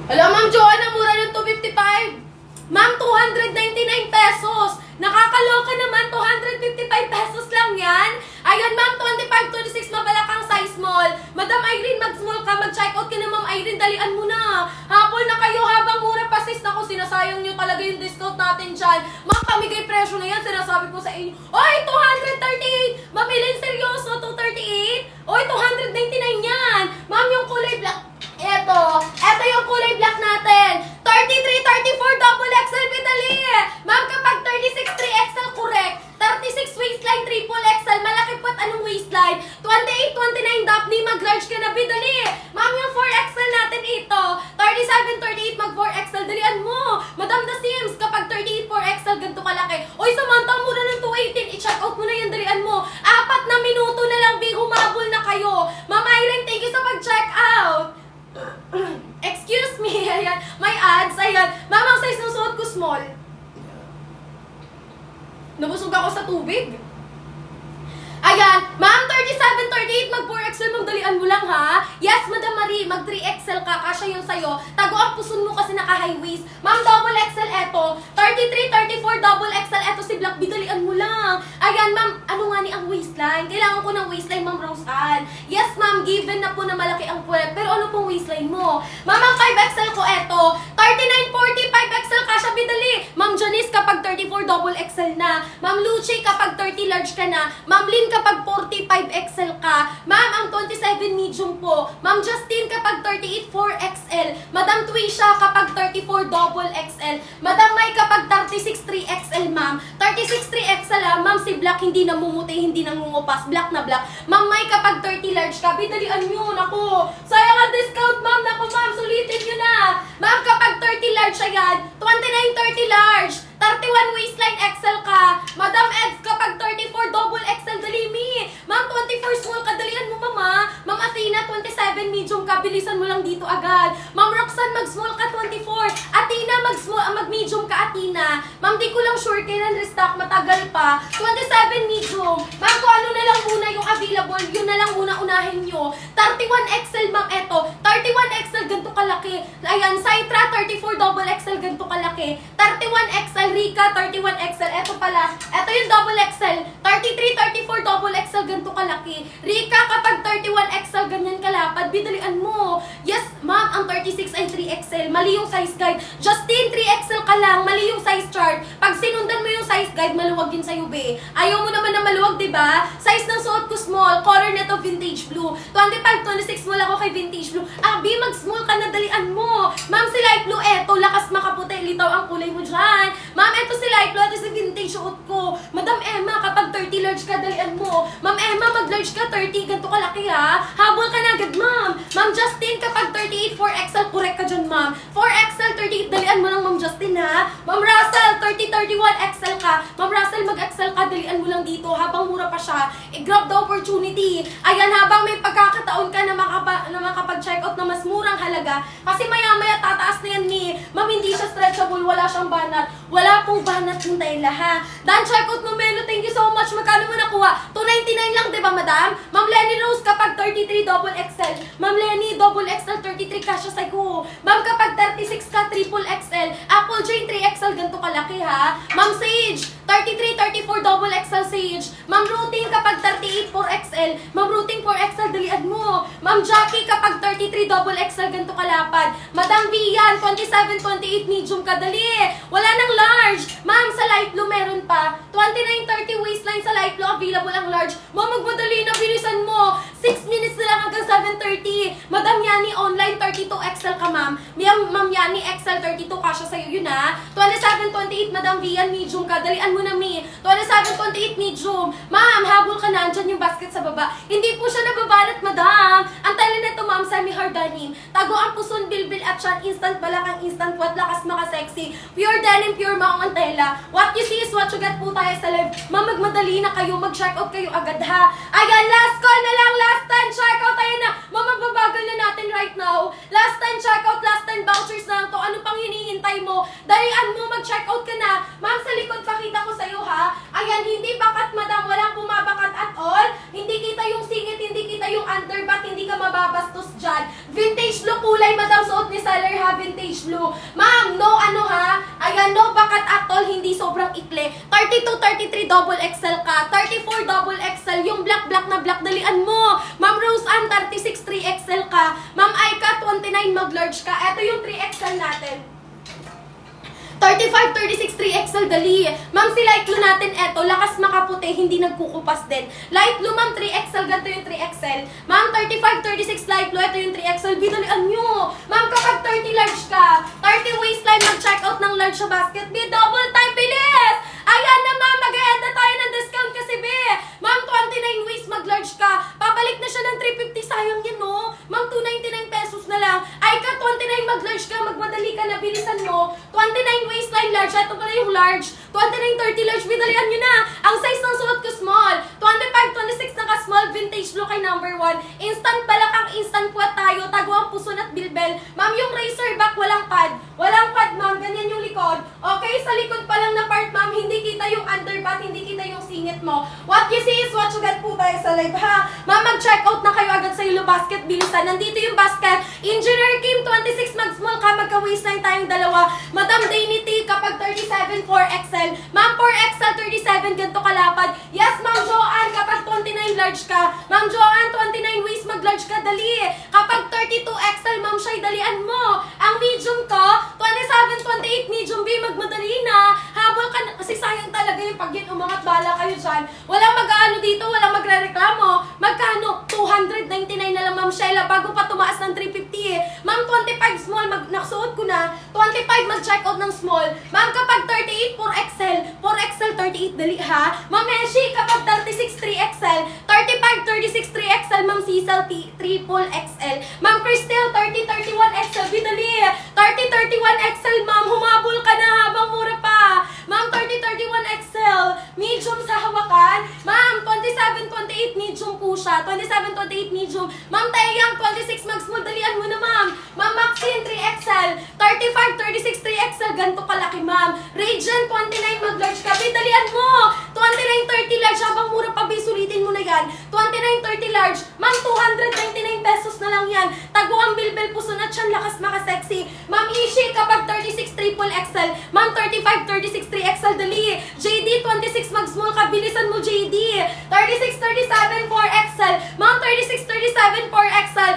S1: Hello, Ma'am Joanne, mura ng 255. Ma'am, 299 pesos. Nakakaloka naman, 255 pesos lang yan. Ayun, ma'am, 25, 26, mabalakang size small. Madam Irene, mag-small ka, mag-checkout ka na, Ma'am Irene, dalian mo na. Hapon na kayo habang mura pa, sis. Naku, sinasayang nyo talaga yung discount natin dyan. Ma'am, pamigay presyo na yan, sinasabi ko sa inyo. Oy, 238! Ma'am Ellen, seryoso, 238? Oy, 299 yan. Ma'am, yung kulay black. Eto yung kulay black natin. 33, 34, double XL, Vitali. Ma'am, kapag 36, 3XL, correct. 36 waistline, triple XL, malaki pat anong waistline. 28, 29, Daphne, mag-large ka na, Vitali. Ma'am, yung 4XL natin ito. 37, 38, mag-4XL, dalian mo. Madam The Sims, kapag 38, 4XL, ganito kalaki. Oy, Samantha, muna ng 218, i-check out mo na yan, dalian mo. 4 na minuto na lang, big, humabol na kayo. Ma'am Irene, thank you sa pag-check out. Excuse me, ayan. May ads, ayan. Ma'am, ang size ng suot ko small. Nabusog ako sa tubig. Ayan, ma'am, 37, 38, mag-4XL, magdalian mo lang, ha? Yes, Madam Marie, mag-3XL ka, kasya yun sa'yo. Tago ang puson mo kasi naka-high waist. Ma'am, double XL eto. 33, 34, double XL eto si Black, bidalian mo lang. Ayan, ma'am, ano nga ni ang waistline? Kailangan ko ng waistline, Ma'am Rose Ann. Yes, ma'am, given na po na malaki ang puwet. Pero ano pong waistline mo? Ma'am, ang 5XL ko eto. 39, 40, 5XL kasya, bidali. Ma'am Janice, Janice kapag 34 double XL na. Ma'am Lucy kapag 30 large ka na. Ma'am Lynn kapag 45 XL ka. Ma'am, ang 27 medium po. Ma'am Justine kapag 38 4XL. Madam Twisha kapag 34 double XL. Madam Mai kapag 36 3XL, ma'am. 36 3XL ma'am, si Black hindi namumuti, hindi nangungupas. Black na Black. Ma'am Mai kapag 30 large ka, bidalian nyo. Naku, sayang ang discount, ma'am. Naku, ma'am, sulitin nyo na. Ma'am, kapag 30 large, ayan. 29 30 large. 31 waistline XL ka. Madam Eds kapag 34 double XL, dali mi. Ma'am, 24 small ka, dalian mo, mama. Ma'am Athena, 27 medium ka, bilisan mo lang dito agad. Ma'am Roxanne, mag-small ka, 24. Athena, mag-medium ka, Athena. Ma'am, di ko lang sure kailan restock, matagal pa. 27 medium. Ma'am, kung ano na lang muna yung available, yun na lang muna unahin nyo. 31 XL, ma'am, eto. 31 XL, ganito kalaki. Ayan, Saitra, 34 double XL, ganito kalaki. 31 XL, Rika, 31 XL. Eto pala, eto yung double XL. 33, 34 double XL, ganito kalaki. Rika, kapag 31 XL, ganyan kalapad, bidalian mo. Yes, ma'am, ang 36 ay 3XL. Mali yung size guide. Justine, 3XL ka lang. Mali yung size chart. Pag sinundan mo yung size guide, maluwag yun sa'yo, be. Ayaw mo naman na maluwag, diba? Size ng suot ko small. Color neto vintage blue. 25, 26 small ako kay vintage blue. Ah, B, mag-small ka na, dalian mo. Ma'am, si light blue, eto. Lakas makaputi. Litaw ang kulay mo dyan. Ma'am, eto si light blue. Eto si vintage suot ko. Madam Emma, kapag 30 large ka, dalian mo. Ma'am Emma, mag-large ka, 30. Ganito kalaki, ha? Habol ka na agad, ma'am. Ma'am Justine, kapag 38, 4XL, correct ka dyan, ma'am. 4XL, 38, dalian mo lang, ma'am Justine, ha? Ma'am Russell, 30, 31XL ka. Ma'am Russell, mag-XL ka, dalian mo lang dito. Habang mura pa siya, i-grab the opportunity. Ayan, habang may pagkakataon ka na makapag-check out na mas murang halaga. Kasi maya-maya, tataas na yan ni. Ma'am, hindi siya stretchable, wala siyang banat. Wala pong banat yung tela, ha? Dan, check out mo, Melo, thank you so much. Magkano mo nakuha? 299 lang, di ba, madam? Ma'am Lenny Rose, kapag 33 double XL. Ma'am Lenny, double XL, 33 kasya sa'yo. Ma'am, kapag 36 ka, triple XL. Apple Jane, 3XL, ganito kalaki, ha? Ma'am Sage, 33, 34 double XL Sage. Ma'am Routine, kapag 38, 4XL. Ma'am Routine, 4XL, dalian mo. Ma'am Jackie, kapag 33 double XL, ganito kalapad. Madam Vian, 27, 28 medium ka, dali. Wala nang large. Ma'am, sa light blue meron pa. 29, 30 waistline sa light blue, available ang large. Ma'am, magmadali na, bilisan mo. 6 minutes na lang hanggang 7:30. Madam Yani, online 32 XL ka, ma'am. Ma'am Yani, XL 32, kasya sa'yo yun, ha? 27, 28, Madam Vian, medium ka. Dalian mo na, mi. 27, 28, medium. Ma'am, habol ka na. Andyan yung basket sa baba. Hindi po siya nababalot, madam. Ang tala nito, ma'am, semi-hard denim. Tago ang puson, bilbil at siyan. Instant balakang, instant what, lakas maka-sexy. Pure denim, pure maong ang tela. What you see is what you get po tayo sa live. Ma'am, magmadali na kayo. Mag-check out kayo agad, ha? Ayan, last call na lang. Last 10 check out. Ayan na. Ma'am, magbabagal na natin right now. Last 10 check out. Last 10 vouchers na lang to. Ano pang hinihintay mo? Dalian mo, mag-check out ka na. Ma'am, sa likod, pakita ko sa'yo, ha? Ayan, hindi bakat, madam. Walang bumabakat at all. Hindi kita yung singit, hindi kita yung underback, hindi ka mababastos dyan. Vintage blue kulay, madam, suot ni seller, ha? Vintage blue. Ma'am, no ano, ha? Ayan, no bakat at all, hindi sobrang ikli. 32, 33 double XL ka. 34 double XL, yung black na black, dalian mo. Ma'am Rose Ann, 36 3XL ka. Ma'am Aika, 29 mag-large ka. Ito yung 3XL natin. 35, 36, 3XL, dali. Ma'am, si light blue natin, eto, lakas makaputi, hindi nagkukupas din. Light blue, ma'am, 3XL, ganito yung 3XL. Ma'am, 35, 36, light blue, ito yung 3XL, bidalian nyo. Ma'am, kapag 30 large ka, 30 waistline, mag-check out ng large sa basket, be double time, bilis! Ayan na, ma'am, mag-e-end na tayo ng discount kasi, be. Ma'am, 29 waist, mag-large ka. Pabalik na siya ng 350, sayang yan, no? Ma'am, 299 pesos na lang. Ay ka, 29 mag-large ka, magmadali ka na, bilisan mo. 29 waistline large, ito pala yung large. 29, 30 large, bidalian nyo na. Ang size ng suot ko small. 25, 26 naka-small, vintage blue kay number 1. Instant balakang, instant puwat tayo. Tago ang puso at bilbel. Ma'am, yung razor back, walang pad. Walang pad, ma'am. Ganyan yung likod. Okay, sa likod pa lang na part, ma'am, hindi kita yung underbat, hindi kita yung singit mo. What you see is what you get po tayo sa live, ha? Ma'am, mag-check out na kayo agad sa Yellow Basket. Bilisan. Nandito yung basket. Engineer Kim, 26 mag-small ka. Magka-waistline tayong dalawa. Madam Dainity, kapag 37, 4XL. Ma'am, 4XL, 37, ganito kalapad. Yes, Ma'am Joanne, kapag 29 large ka. Ma'am Joanne, 29 waist, mag-large ka, dali. Kapag 32XL, Ma'am Shay, dalian mo. Ang medium ko, 27, 28, medium B, magmadali na. Habol Walang mag-aano dito, walang magre-reklamo. Magkano? 299 na lang, Ma'am Sheila, bago pa tumaas ng 350 eh. Ma'am, 25 small, nakasuot ko na. 25 mag-check out ng small. Ma'am, kapag 38 for XL, 4XL 38, dali ha. Ma'am Heshi, kapag 36 3XL, 35 36 3XL, Ma'am Cecil, triple XL. Ma'am Cristel, 30 31 XL, bidali. 30 31 XL, Ma'am, humabol ka na habang mura pa. Ma'am, 30 31 XL, medium sa hawakan. Ma'am, 27 28 medium po siya. 27 28 medium. Ma'am Taeyang, 26 mag small, dalian mo na, Ma'am. Ma'am Maxine, 3XL. 35 36 3XL, ganito kalaki, Ma'am. Radiant, 29 mag large ka, dalian mo. 29 30 large, habang mura pa, sulitin mo na yan. 29 30 large. Ma'am, 299 pesos na lang yan. Tago ang bilbil puso na tiyan, lakas makasexy. Ma'am Ishi, kapag 36 triple XL. Ma'am, 35 36 3XL, dali. JD, 26 mag small ka, bilisan mo, JD. 36 37 4XL. Ma'am, 36 37 4XL.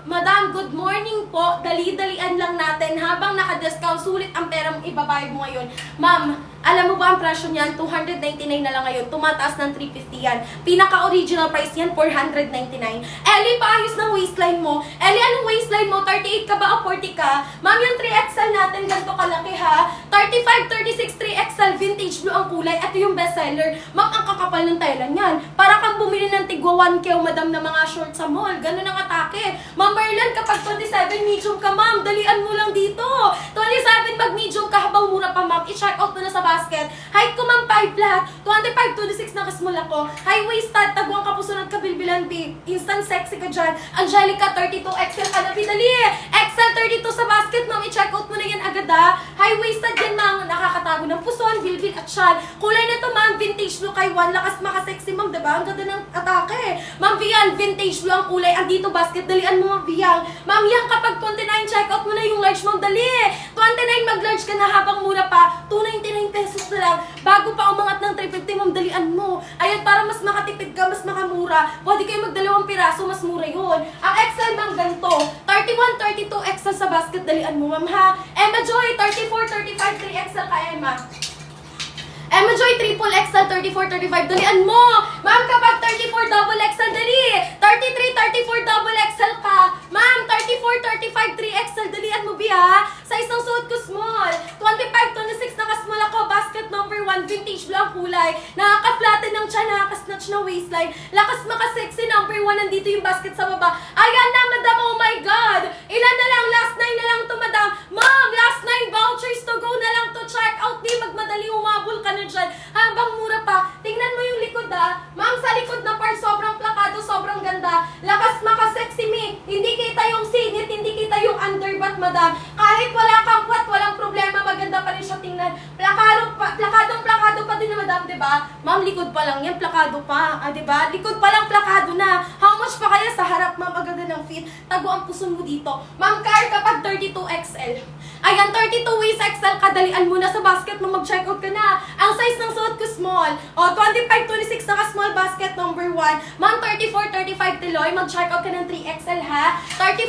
S1: Madam, good morning po. Dali-dalian lang natin. Habang naka-discount, sulit ang pera mong ibabayad mo ngayon. Ma'am, alam mo ba ang presyo niyan? 299 na lang ngayon. Tumataas ng 350 yan. Pinaka-original price yan, 499. Ellie, paayos ng waistline mo. Ellie, anong waistline mo? 38 ka ba o 40 ka? Ma'am, yung 3XL natin, ganito kalaki ha. 35, 36, 3XL, vintage blue ang kulay. Ito yung bestseller. Ma'am, ang kakapal ng tela niyan. Para kang bumili ng tigwa 1K o madam na mga short sa mall. Ganun ang atake. Ma'am Marlan, kapag 27 medium ka, ma'am, dalian mo lang dito. 27 mag medium ka, habang mura pa, ma'am. I-check out mo na sa basket. Height ko, ma'am, 5 flat. 25, 26 nakasmall ako. High waisted, taguang kapusunod ka, bilbilan, babe. Instant sexy ka dyan. Angelica, 32 XL ka na, dali. XL 32 sa basket, ma'am. I-check out mo na yan agad, ha. High waisted yan, ma'am. Nakakatago ng puson, bilbil at shan. Kulay na to, ma'am. Vintage blue kay Juan. Lakas makasexy, ma'am, diba? Ang ganda ng atake. Ma'am Vian, vintage blue ang kulay. Andito basket, dalian mo, ma'am Vian. Ma'am Yang, kapag 29, check out mo na yung large, ma'am, dali. 29 mag-large ka na, habang mura pa. 299 pesos na lang. Bago pa umangat ng 350, ma'am, dalian mo. Ayan, para mas makatipid ka, mas makamura. Pwede kayo magdalawang piraso, mas mura yun. Ang XL, ma'am, ganito. 31, 32 XL sa basket, dalian mo, ma'am, ha. Emma Joy, 34, 35, 3XL ka, Emma. Emma Joy, triple XL, 34, 35, dalian mo. Ma'am, kapag 34 double XL, dali. 33, 34 double XL ka. Ma'am, 34, 35, 3XL, dalian mo, Bia. Sa isang suot ko small. 25, 26, naka-small ako. Basket number 1, vintage blue ang kulay. Nakaka-flatten ng tiyan, nakaka-snatch ng waistline. Lakas makasexy, number 1, nandito yung basket sa baba. Ayan na, madam, oh my God. Ilan na lang, last 9 na lang to, madam. Ma'am, last 9 vouchers to go na lang to. Check out, di magmadali, umabol ka na dyan. Habang mura pa, tingnan mo yung likod, ha. Ma'am, sa likod na part, sobrang plakado, sobrang ganda. Lakas makasexy, me. Hindi kita yung sinit, hindi kita yung underbutt, madam. Kahit wala kang puwat, walang problema, maganda pa rin siya tingnan. Plakadong-plakado pa din na, madam, diba? Ma'am, likod pa lang yan, plakado pa, diba? Likod pa lang, plakado na. How much pa kaya sa harap, ma'am, agad ng fit? Tago ang puson mo dito. Ma'am, car kapag 32 XL. Ayan, 32 waist XL, kadalian mo na sa basket mo, mag-check out ka na. Ang size ng suot ko small. O, 25, 26 naka small basket number 1. Ma'am, 34, 35 Tiloy, mag-check out ka ng 3XL, ha? 34,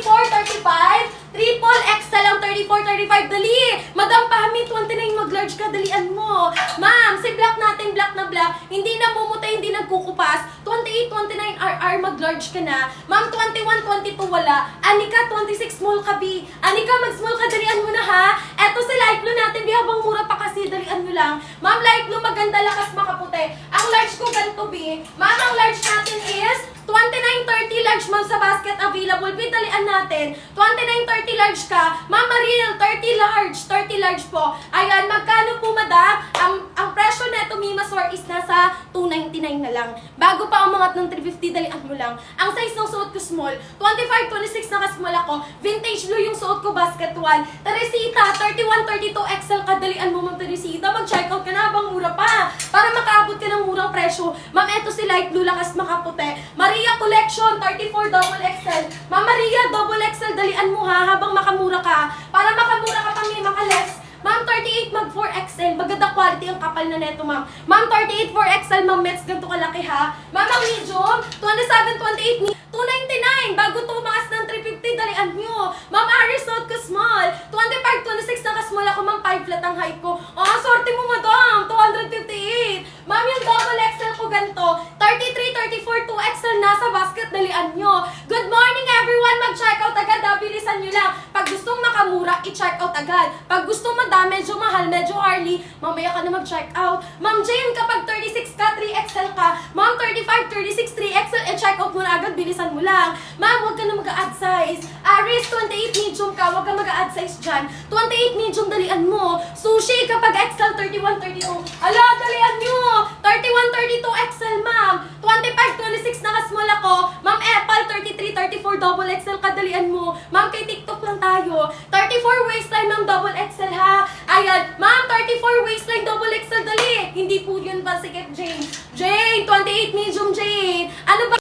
S1: 35, triple XL ang 34, 35, dali. Madam Pahami, 29 mag-large ka, dalian mo. Ma'am, si black natin, black na black, hindi na mumutay, hindi nagkukupas. 28, 29 RR, mag-large ka na. Ma'am, 21, 22 wala. Anika, 26 small ka, B. Anika, mag-small ka, dalian mo na, ha? Eto si light blue natin, di habang mura pa kasi, dalian mo lang. Ma'am, light blue, maganda, lakas makaputi. Ang large ko ganito, B. Ma'am, ang large natin is 29-30 large, ma'am, sa basket available. Pitalian natin. 29-30 large ka. Ma'am Mariel, 30 large po. Ayan, magkano po, madam? Ang presyo neto, Mimasor, is nasa 299 na lang. Bago pa umangat ng 350, dalian mo lang. Ang size ng suot ko small. 25, 26 naka-small ako. Vintage blue yung suot ko, basket 1. Teresita, 31, 32 XL ka. Dalian mo, ma'am Teresita. Mag-check out ka na habang mura pa. Para makaabot ka ng murang presyo. Ma'am, eto si light blue, lakas makaputi. Maria Collection, 34 double XL. Ma'am Maria, double XL, dalian mo, ha, habang makamura ka. Para makamura ka pang may makaless. Ma'am, 38 mag 4XL. Maganda quality ang kapal na neto, ma'am. Ma'am, 38 4XL, ma'am, Mets, ganito kalaki, ha. Ma'am, ang medium, 27, 28, 299. Bago tumaas ng 350, dalian nyo. Ma'am, Aris, suot ko small. 25, 26 naka-small ako, ma'am, 5 flat ang height ko. Oh, sorte mo, madam. 258. Ma'am, yung double XL ko ganito, 33, 34, 2XL nasa basket, dalian nyo. Good morning everyone, mag-check out agad, bilisan nyo lang. Pag gustong makamura, i-check out agad. Pag gustong madami, medyo mahal, medyo early, mamaya ka na mag-check out. Ma'am Jane, kapag 36 ka, 3XL ka, ma'am 35, 36, 3XL, check out mo na agad, bilisan mo lang. Ma'am, huwag ka na mag-a-add size. Aris, 28 medium ka, huwag ka mag-a-add size dyan. 28 medium, dalian mo. Sushi, kapag XL, 31, 32. Ala, dalian nyo. 31, 32 XL, ma'am. 25, 26, naka-small ako. Ma'am, Apple, 33, 34, double XL, kadalian mo. Ma'am, kay TikTok lang tayo. 34 waistline, ma'am, double XL ha. Ayan, ma'am, 34 waistline, double XL, dali. Hindi po yun ba, sige, Jane. Jane, 28 medium, Jane. Ano ba?